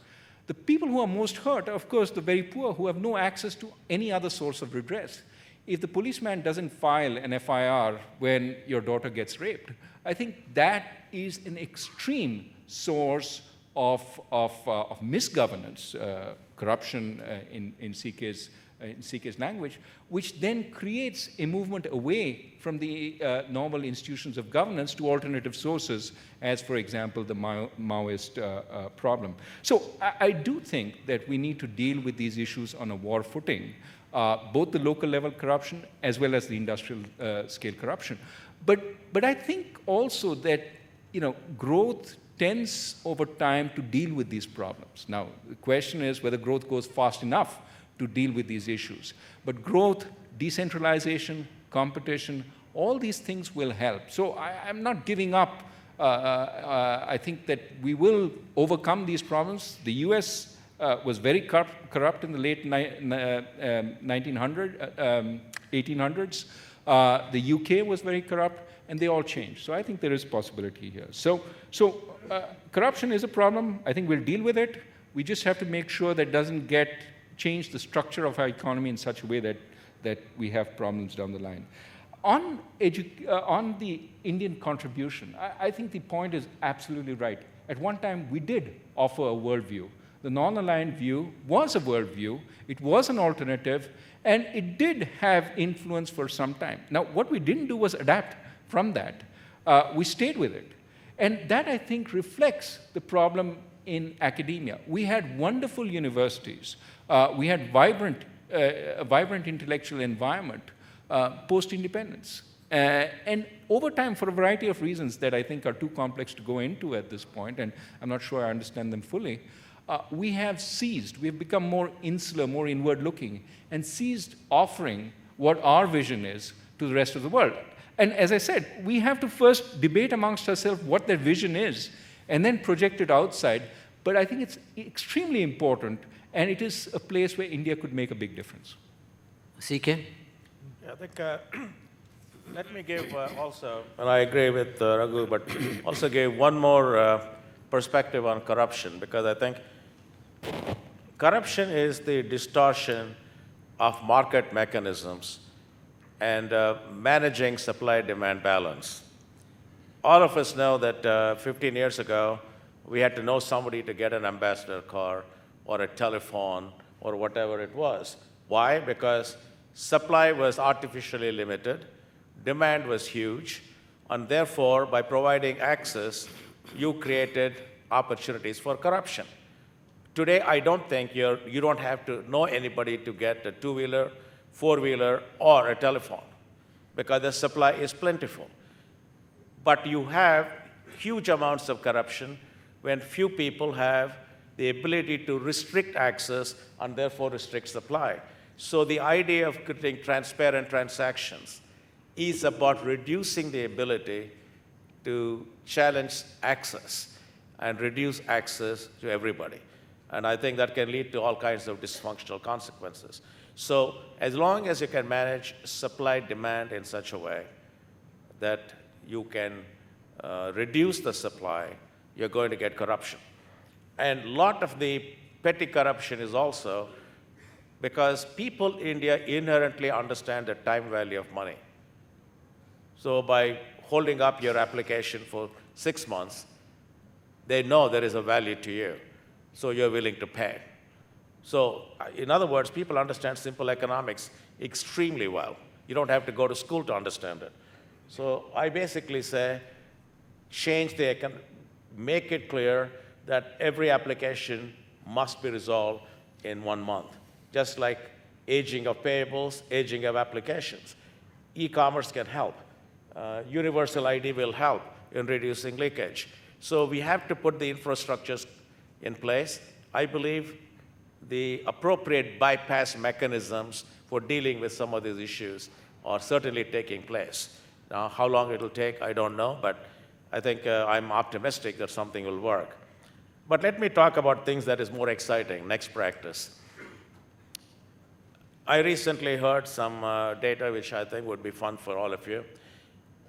D: the people who are most hurt are, of course, the very poor who have no access to any other source of redress. If the policeman doesn't file an FIR when your daughter gets raped, I think that is an extreme source of misgovernance, corruption in CK's language, which then creates a movement away from the normal institutions of governance to alternative sources, as, for example, the Maoist problem. So I do think that we need to deal with these issues on a war footing, both the local level corruption as well as the industrial scale corruption. But I think also that growth tends over time to deal with these problems. Now, the question is whether growth goes fast enough to deal with these issues. But growth, decentralization, competition, all these things will help. So I'm not giving up. I think that we will overcome these problems. The US was very corrupt in the late 1800s. The UK was very corrupt, and they all changed. So I think there is possibility here. So corruption is a problem. I think we'll deal with it. We just have to make sure that it doesn't change the structure of our economy in such a way that we have problems down the line. On the Indian contribution, I think the point is absolutely right. At one time, we did offer a worldview. The non-aligned view was a worldview. It was an alternative, and it did have influence for some time. Now, what we didn't do was adapt from that. We stayed with it. And that, I think, reflects the problem in academia. We had wonderful universities. We had a vibrant intellectual environment post-independence. And over time, for a variety of reasons that I think are too complex to go into at this point, and I'm not sure I understand them fully, we have become more insular, more inward-looking, and ceased offering what our vision is to the rest of the world. And as I said, we have to first debate amongst ourselves what that vision is, and then project it outside. But I think it's extremely important, and it is a place where India could make a big difference.
B: CK?
C: Yeah, I think, let me give also, and I agree with Raghu, but also give one more perspective on corruption, because I think corruption is the distortion of market mechanisms and managing supply-demand balance. All of us know that 15 years ago, we had to know somebody to get an ambassador car or a telephone or whatever it was. Why? Because supply was artificially limited, demand was huge, and therefore, by providing access, you created opportunities for corruption. Today, I don't think you don't have to know anybody to get a two-wheeler, four-wheeler, or a telephone, because the supply is plentiful. But you have huge amounts of corruption when few people have the ability to restrict access and therefore restrict supply. So the idea of creating transparent transactions is about reducing the ability to challenge access and reduce access to everybody. And I think that can lead to all kinds of dysfunctional consequences. So as long as you can manage supply-demand in such a way that you can reduce the supply, you're going to get corruption. And a lot of the petty corruption is also because people in India inherently understand the time value of money. So by holding up your application for 6 months, they know there is a value to you, so you're willing to pay. So in other words, people understand simple economics extremely well. You don't have to go to school to understand it. So I basically say, make it clear that every application must be resolved in 1 month, just like aging of payables, aging of applications. E-commerce can help. Universal ID will help in reducing leakage. So we have to put the infrastructures in place. I believe the appropriate bypass mechanisms for dealing with some of these issues are certainly taking place. Now, how long it'll take, I don't know, but I think I'm optimistic that something will work. But let me talk about things that is more exciting, next practice. I recently heard some data which I think would be fun for all of you.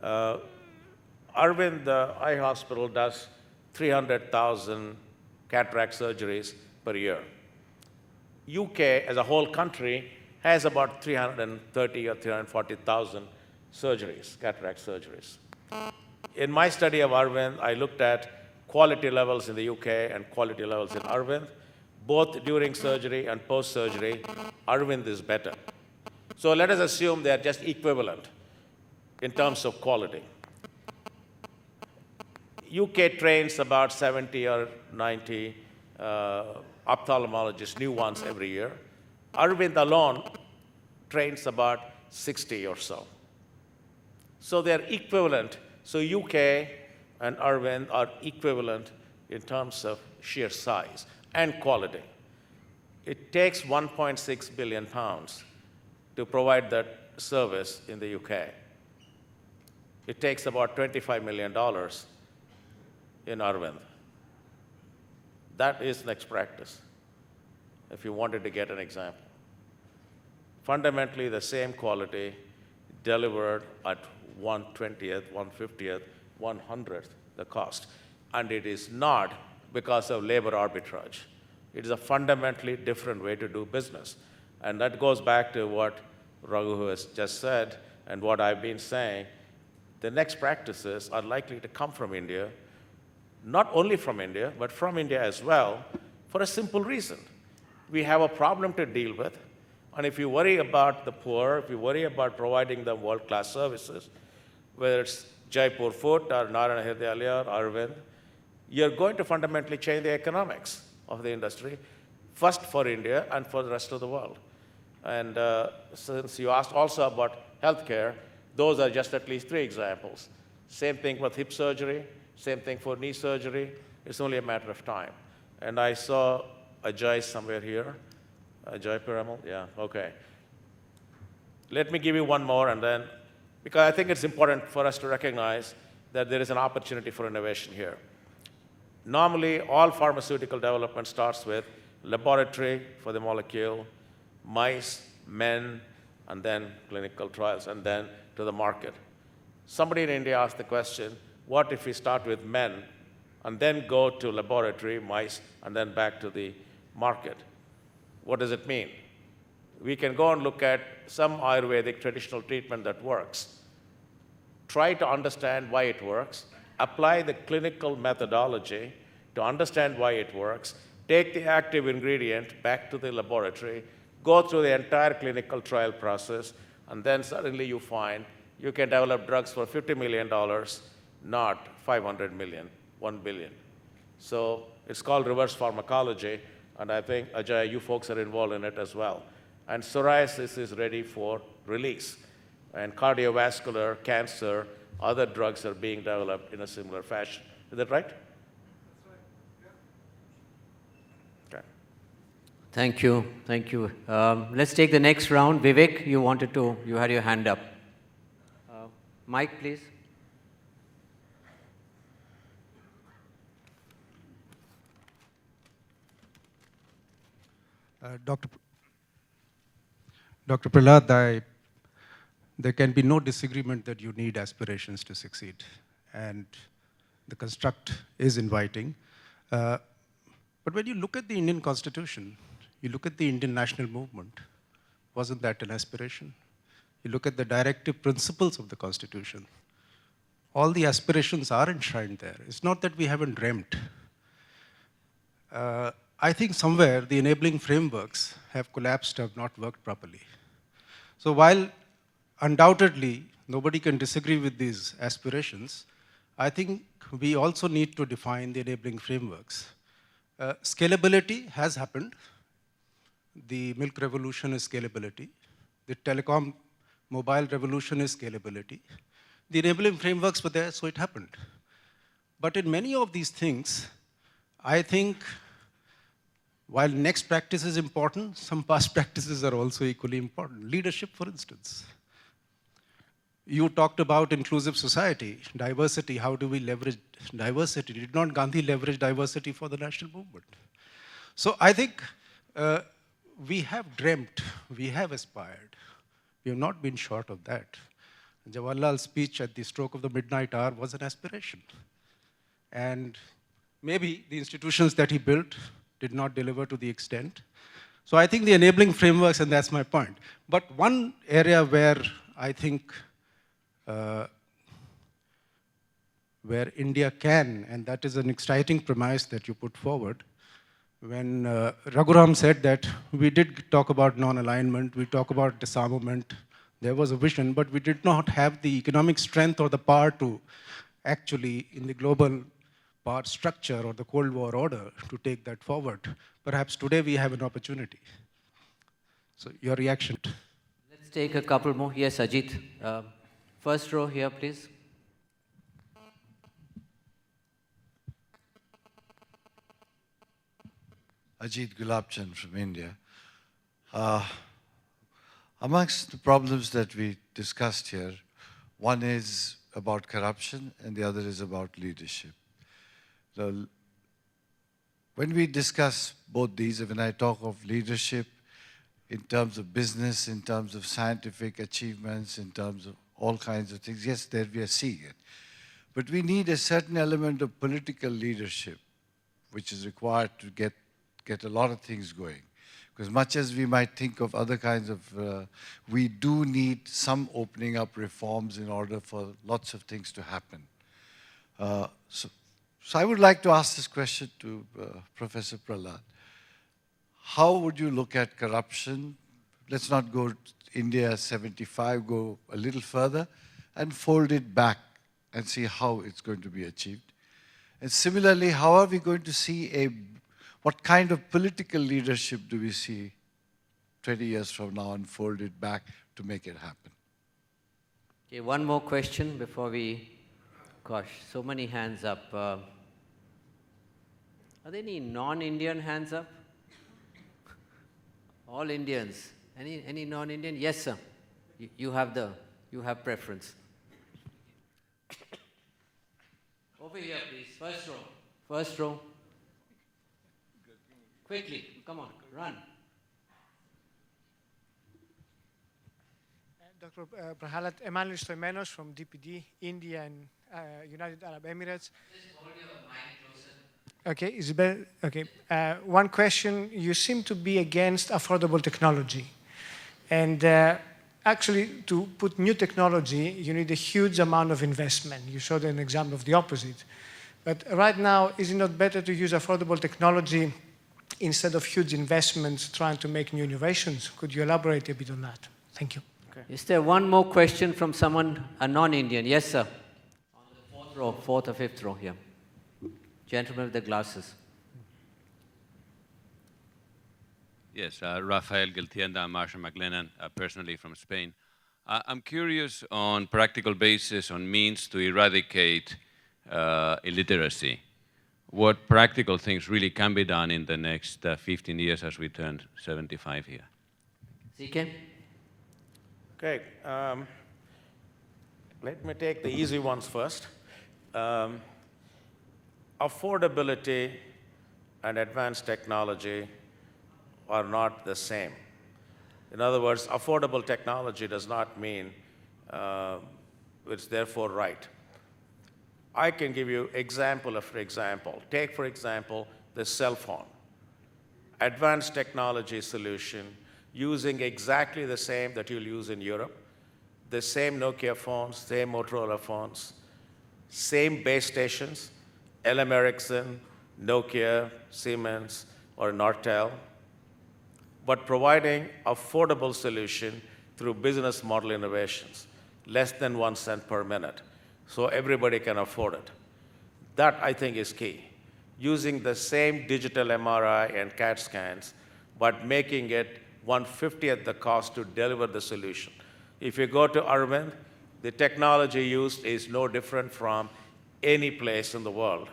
C: Arvind Eye Hospital does 300,000 cataract surgeries per year. UK as a whole country has about 330 or 340,000 surgeries, cataract surgeries. In my study of Arvind, I looked at quality levels in the UK and quality levels in Arvind. Both during surgery and post-surgery, Arvind is better. So let us assume they are just equivalent in terms of quality. UK trains about 70 or 90 ophthalmologists, new ones every year. Arvind alone trains about 60 or so. So they're equivalent. So UK and Arvind are equivalent in terms of sheer size and quality. It takes 1.6 billion pounds to provide that service in the UK. It takes about $25 million in Arvind. That is next practice, if you wanted to get an example. Fundamentally, the same quality delivered at 1/20th, 1/50th, 1/100th the cost. And it is not because of labor arbitrage. It is a fundamentally different way to do business. And that goes back to what Raghu has just said and what I've been saying. The next practices are likely to come from India, not only from India, but from India as well, for a simple reason. We have a problem to deal with, and if you worry about the poor, if you worry about providing them world-class services, whether it's Jaipur Foot or Narayana Hridayalaya or Arvind, you're going to fundamentally change the economics of the industry, first for India and for the rest of the world. And since you asked also about healthcare, those are just at least 3 examples. Same thing with hip surgery, same thing for knee surgery. It's only a matter of time. And I saw Ajay somewhere here. Ajay Piramal? Yeah, okay. Let me give you one more, and then, because I think it's important for us to recognize that there is an opportunity for innovation here. Normally, all pharmaceutical development starts with laboratory for the molecule, mice, men, and then clinical trials, and then to the market. Somebody in India asked the question, what if we start with men and then go to laboratory, mice, and then back to the market? What does it mean? We can go and look at some Ayurvedic traditional treatment that works. Try to understand why it works, apply the clinical methodology to understand why it works, take the active ingredient back to the laboratory, go through the entire clinical trial process, and then suddenly you find you can develop drugs for $50 million, not 500 million, 1 billion. So it's called reverse pharmacology, and I think, Ajay, you folks are involved in it as well. And psoriasis is ready for release. And cardiovascular, cancer, other drugs are being developed in a similar fashion. Is that right? Okay.
B: Thank you. Thank you. Let's take the next round. Vivek, you had your hand up. Mike, please.
I: Dr. Prahalad, there can be no disagreement that you need aspirations to succeed. And the construct is inviting. But when you look at the Indian Constitution, you look at the Indian national movement, wasn't that an aspiration? You look at the directive principles of the Constitution, all the aspirations are enshrined there. It's not that we haven't dreamt. I think somewhere the enabling frameworks have collapsed, have not worked properly. So while undoubtedly nobody can disagree with these aspirations, I think we also need to define the enabling frameworks. Scalability has happened. The milk revolution is scalability. The telecom mobile revolution is scalability. The enabling frameworks were there, so it happened. But in many of these things, I think while next practice is important, some past practices are also equally important. Leadership, for instance. You talked about inclusive society, diversity. How do we leverage diversity? Did not Gandhi leverage diversity for the national movement? So I think we have dreamt, we have aspired. We have not been short of that. Jawaharlal's speech at the stroke of the midnight hour was an aspiration. And maybe the institutions that he built did not deliver to the extent. So I think the enabling frameworks, and that's my point. But one area where I think where India can, and that is an exciting premise that you put forward, when Raghuram said that we did talk about non-alignment, we talk about disarmament, there was a vision, but we did not have the economic strength or the power to actually, in the global power structure or the Cold War order, to take that forward. Perhaps today we have an opportunity. So your reaction?
B: Let's take a couple more. Yes, Ajit. First row here, please.
J: Ajit Gulabchand from India. Amongst the problems that we discussed here, one is about corruption and the other is about leadership. So, when we discuss both these, when I talk of leadership in terms of business, in terms of scientific achievements, in terms of all kinds of things, yes, there we are seeing it. But we need a certain element of political leadership, which is required to get a lot of things going. Because much as we might think of other kinds of, we do need some opening up reforms in order for lots of things to happen. So I would like to ask this question to Professor Prahalad. How would you look at corruption? Let's not go India 75, go a little further and fold it back and see how it's going to be achieved. And similarly, how are we going to see what kind of political leadership do we see 20 years from now and fold it back to make it happen?
B: Okay, one more question before we, gosh, so many hands up. Are there any non-Indian hands up? All Indians. Any non-Indian? Yes, sir. You have preference. Over here, please. First row. First row. Quickly, come on, run.
K: Dr. Prahalad, Emmanuel Stoimenos from DPD, India and United Arab Emirates.
B: Just hold your mic closer.
K: Okay, is it better? Okay. One question, you seem to be against affordable technology. And actually, to put new technology, you need a huge amount of investment. You showed an example of the opposite. But right now, is it not better to use affordable technology instead of huge investments trying to make new innovations? Could you elaborate a bit on that? Thank you.
B: Okay. Is there one more question from someone, a non-Indian? Yes, sir. On the fourth row, fourth or fifth row here. Gentleman with the glasses.
L: Yes, Rafael Giltienda, Marshall McLennan, personally from Spain. I'm curious on practical basis on means to eradicate illiteracy. What practical things really can be done in the next 15 years as we turn 75 here?
B: CK?
C: Okay, let me take the easy ones first. Affordability and advanced technology are not the same. In other words, affordable technology does not mean it's therefore right. I can give you example after example. Take, for example, the cell phone. Advanced technology solution using exactly the same that you'll use in Europe, the same Nokia phones, same Motorola phones, same base stations, LM Ericsson, Nokia, Siemens, or Nortel, but providing affordable solution through business model innovations, less than 1 cent per minute, so everybody can afford it. That, I think, is key. Using the same digital MRI and CAT scans, but making it 1/50th the cost to deliver the solution. If you go to Arvind, the technology used is no different from any place in the world,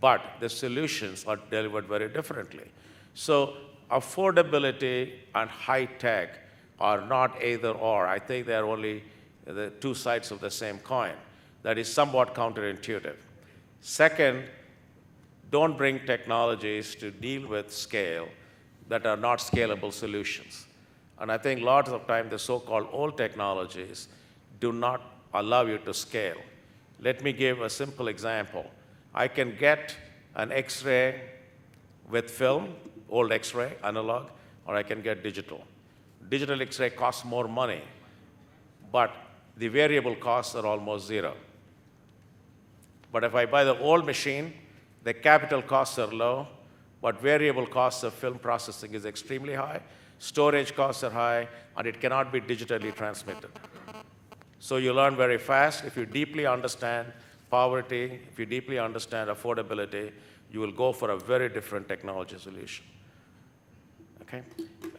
C: but the solutions are delivered very differently. So affordability and high tech are not either or. I think they're only the two sides of the same coin. That is somewhat counterintuitive. Second, don't bring technologies to deal with scale that are not scalable solutions. And I think lots of times the so-called old technologies do not allow you to scale. Let me give a simple example. I can get an X-ray with film, old X-ray, analog, or I can get digital. Digital X-ray costs more money, but the variable costs are almost zero. But if I buy the old machine, the capital costs are low, but variable costs of film processing is extremely high, storage costs are high, and it cannot be digitally transmitted. So you learn very fast. If you deeply understand poverty, if you deeply understand affordability, you will go for a very different technology solution. Okay?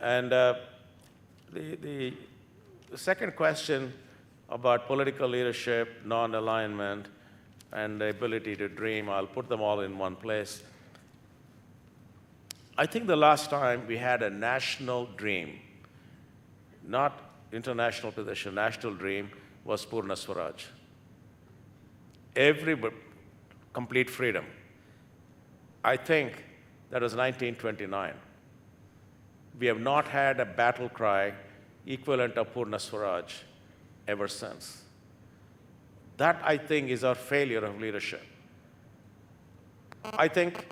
C: And the second question about political leadership, non-alignment, and the ability to dream, I'll put them all in one place. I think the last time we had a national dream, not international position, national dream, was Purna Swaraj. Complete freedom. I think that was 1929. We have not had a battle cry equivalent of Purna Swaraj ever since. That, I think, is our failure of leadership. I think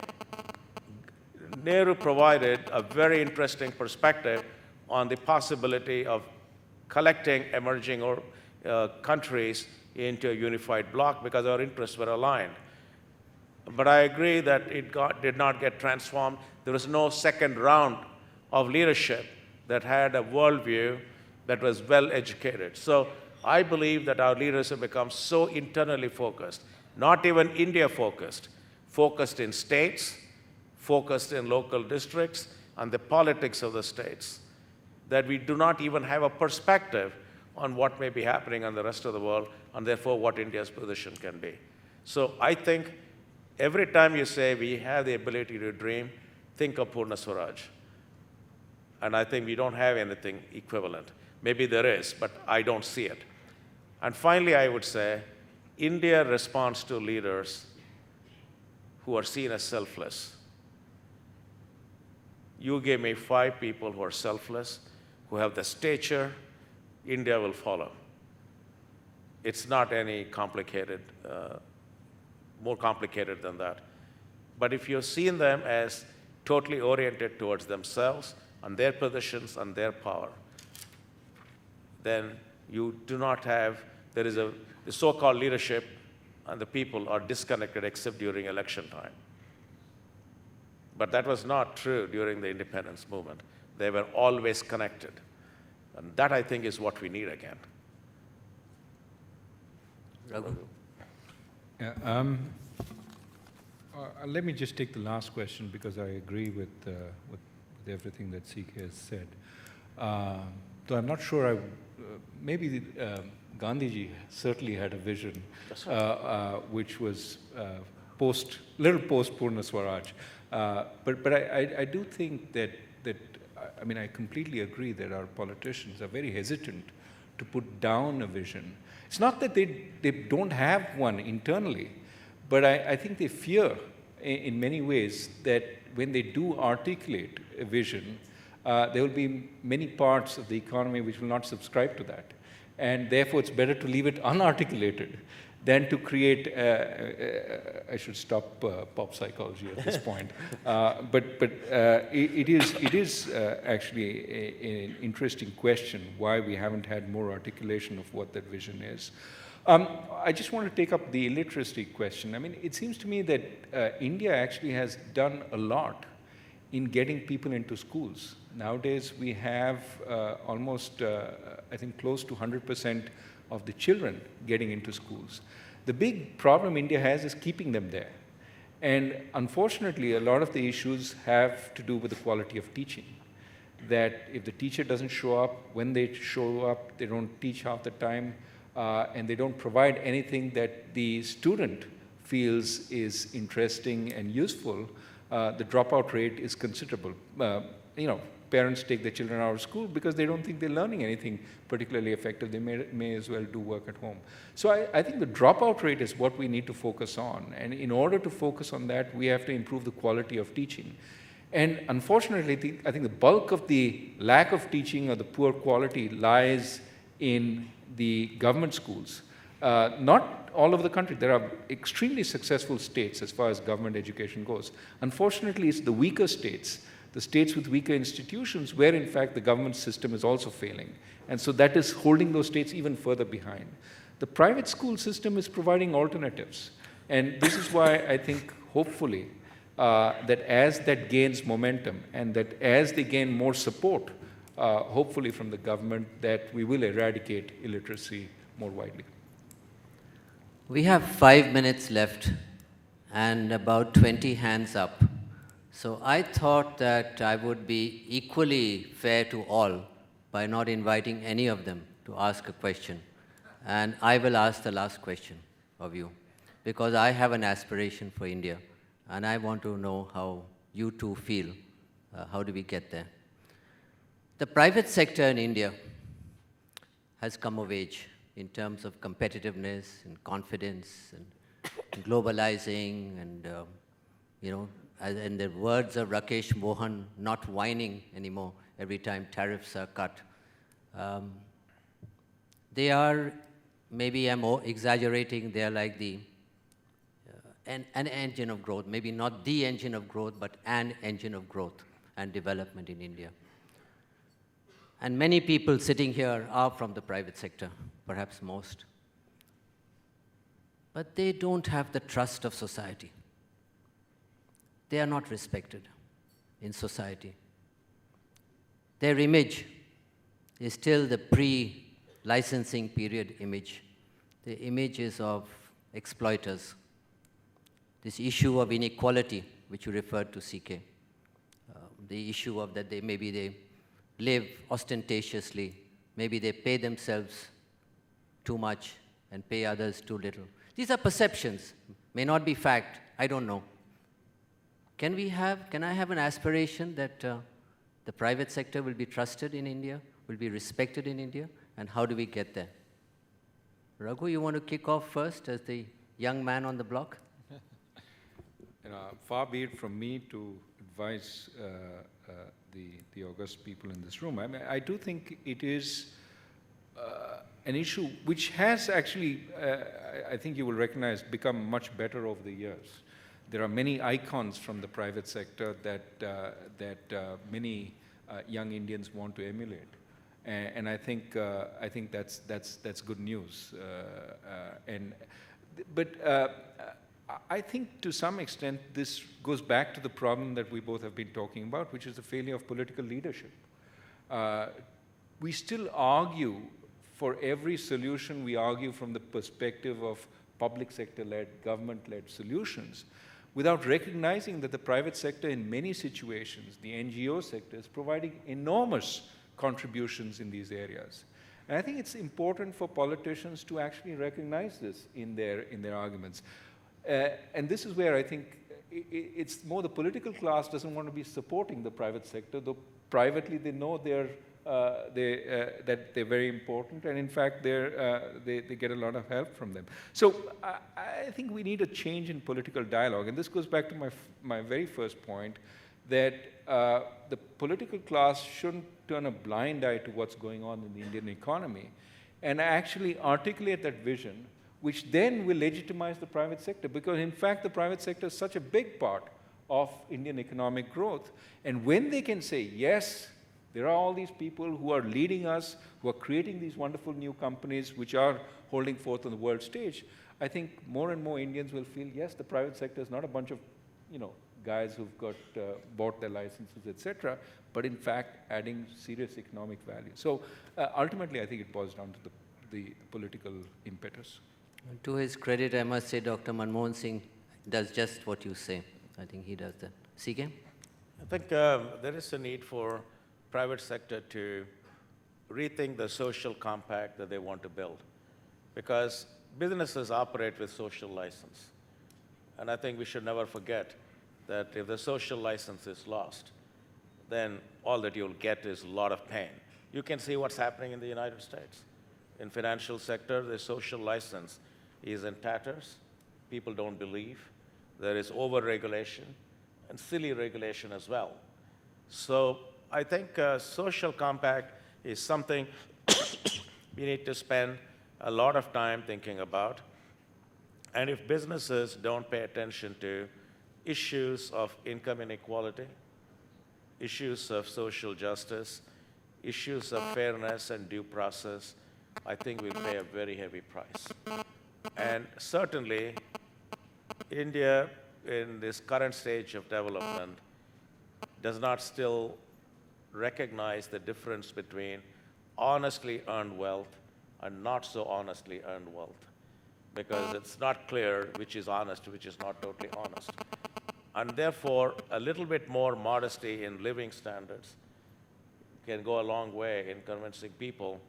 C: Nehru provided a very interesting perspective on the possibility of collecting emerging countries into a unified bloc because our interests were aligned. But I agree that it did not get transformed. There was no second round of leadership that had a worldview that was well educated. So I believe that our leaders have become so internally focused, not even India focused, focused in states, focused in local districts, and the politics of the states, that we do not even have a perspective on what may be happening in the rest of the world, and therefore what India's position can be. So I think every time you say we have the ability to dream, think of Purna Swaraj. And I think we don't have anything equivalent. Maybe there is, but I don't see it. And finally, I would say, India responds to leaders who are seen as selfless. You give me 5 people who are selfless, who have the stature, India will follow. It's not any complicated, more complicated than that. But if you've seen them as totally oriented towards themselves and their positions and their power, then you do not have, the so-called leadership and the people are disconnected except during election time. But that was not true during the independence movement. They were always connected. And that, I think, is what we need again.
B: Raghu.
D: Yeah, let me just take the last question because I agree with everything that CK has said. Though I'm not sure, maybe Gandhiji certainly had a vision, which was little post Purna Swaraj. But I do think that I mean, I completely agree that our politicians are very hesitant to put down a vision. It's not that they don't have one internally, but I think they fear in many ways that when they do articulate a vision, there will be many parts of the economy which will not subscribe to that. And therefore, it's better to leave it unarticulated than to create, I should stop pop psychology at this point. But it is actually an interesting question why we haven't had more articulation of what that vision is. I just want to take up the illiteracy question. I mean, it seems to me that India actually has done a lot in getting people into schools. Nowadays, we have almost, I think, close to 100% of the children getting into schools. The big problem India has is keeping them there. And unfortunately, a lot of the issues have to do with the quality of teaching. That if the teacher doesn't show up, when they show up, they don't teach half the time, and they don't provide anything that the student feels is interesting and useful, the dropout rate is considerable. parents take their children out of school because they don't think they're learning anything particularly effective. They may as well do work at home. So I think the dropout rate is what we need to focus on. And in order to focus on that, we have to improve the quality of teaching. And unfortunately, I think the bulk of the lack of teaching or the poor quality lies in the government schools. Not all over the country. There are extremely successful states as far as government education goes. Unfortunately, it's the weaker states, the states with weaker institutions, where in fact the government system is also failing. And so that is holding those states even further behind. The private school system is providing alternatives. And this is why I think, hopefully, that as that gains momentum and that as they gain more support, hopefully from the government, that we will eradicate illiteracy more widely.
B: We have 5 minutes left and about 20 hands up. So I thought that I would be equally fair to all by not inviting any of them to ask a question. And I will ask the last question of you, because I have an aspiration for India, and I want to know how you two feel. How do we get there? The private sector in India has come of age in terms of competitiveness and confidence and globalizing and, in the words of Rakesh Mohan, not whining anymore every time tariffs are cut. They are, maybe I'm exaggerating, they are like an engine of growth, maybe not the engine of growth, but an engine of growth and development in India. And many people sitting here are from the private sector, perhaps most. But they don't have the trust of society. They are not respected in society. Their image is still the pre-licensing period image. The image is of exploiters. This issue of inequality, which you referred to, CK, the issue of that maybe they live ostentatiously, maybe they pay themselves too much and pay others too little. These are perceptions, may not be fact, I don't know. Can I have an aspiration that the private sector will be trusted in India, will be respected in India, and how do we get there? Raghu, you want to kick off first as the young man on the block?
D: Far be it from me to advise the august people in this room. I mean, I do think it is an issue which has actually, I think you will recognize, become much better over the years. There are many icons from the private sector that many young Indians want to emulate, and I think that's good news. But I think to some extent this goes back to the problem that we both have been talking about, which is the failure of political leadership. We still argue for every solution, we argue from the perspective of public sector-led, government-led solutions, without recognizing that the private sector in many situations, the NGO sector, is providing enormous contributions in these areas. And I think it's important for politicians to actually recognize this in their arguments. And this is where I think it's more the political class doesn't want to be supporting the private sector, though privately they know that they're very important, and in fact they get a lot of help from them. So I think we need a change in political dialogue, and this goes back to my very first point, that the political class shouldn't turn a blind eye to what's going on in the Indian economy, and actually articulate that vision, which then will legitimize the private sector, because in fact the private sector is such a big part of Indian economic growth. And when they can say, yes, there are all these people who are leading us, who are creating these wonderful new companies which are holding forth on the world stage, I think more and more Indians will feel, yes, the private sector is not a bunch of, guys who've got bought their licenses, etc., but in fact adding serious economic value. So ultimately, I think it boils down to the political impetus.
B: To his credit, I must say Dr. Manmohan Singh does just what you say. I think he does that. CK?
C: I think there is a need for private sector to rethink the social compact that they want to build, because businesses operate with social license. And I think we should never forget that if the social license is lost, then all that you'll get is a lot of pain. You can see what's happening in the United States. In financial sector, the social license is in tatters. People don't believe. There is over-regulation and silly regulation as well. So I think social compact is something we need to spend a lot of time thinking about. And if businesses don't pay attention to issues of income inequality, issues of social justice, issues of fairness and due process, I think we'll pay a very heavy price. And certainly, India, in this current stage of development, does not still recognize the difference between honestly earned wealth and not so honestly earned wealth, because it's not clear which is honest, which is not totally honest. And therefore, a little bit more modesty in living standards can go a long way in convincing people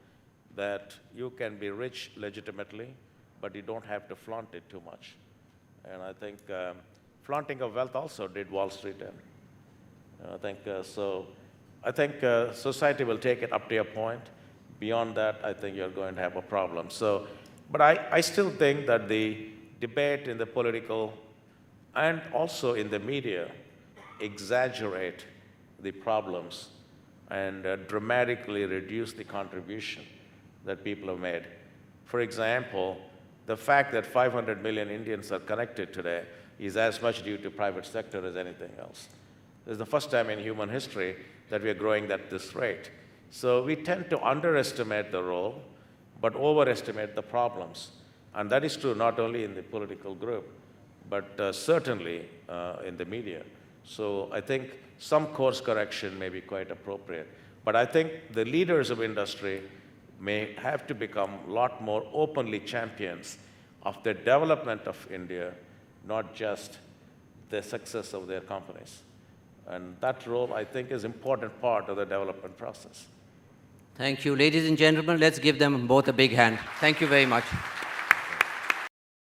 C: that you can be rich legitimately, but you don't have to flaunt it too much. And I think flaunting of wealth also did Wall Street in. I think society will take it up to a point. Beyond that, I think you're going to have a problem. But I still think that the debate in the political and also in the media exaggerate the problems and dramatically reduce the contribution that people have made. For example, the fact that 500 million Indians are connected today is as much due to private sector as anything else. This is the first time in human history that we are growing at this rate. So we tend to underestimate the role, but overestimate the problems. And that is true not only in the political group, but certainly in the media. So I think some course correction may be quite appropriate. But I think the leaders of industry may have to become a lot more openly champions of the development of India, not just the success of their companies. And that role, I think, is an important part of the development process.
B: Thank you. Ladies and gentlemen, let's give them both a big hand. Thank you very much.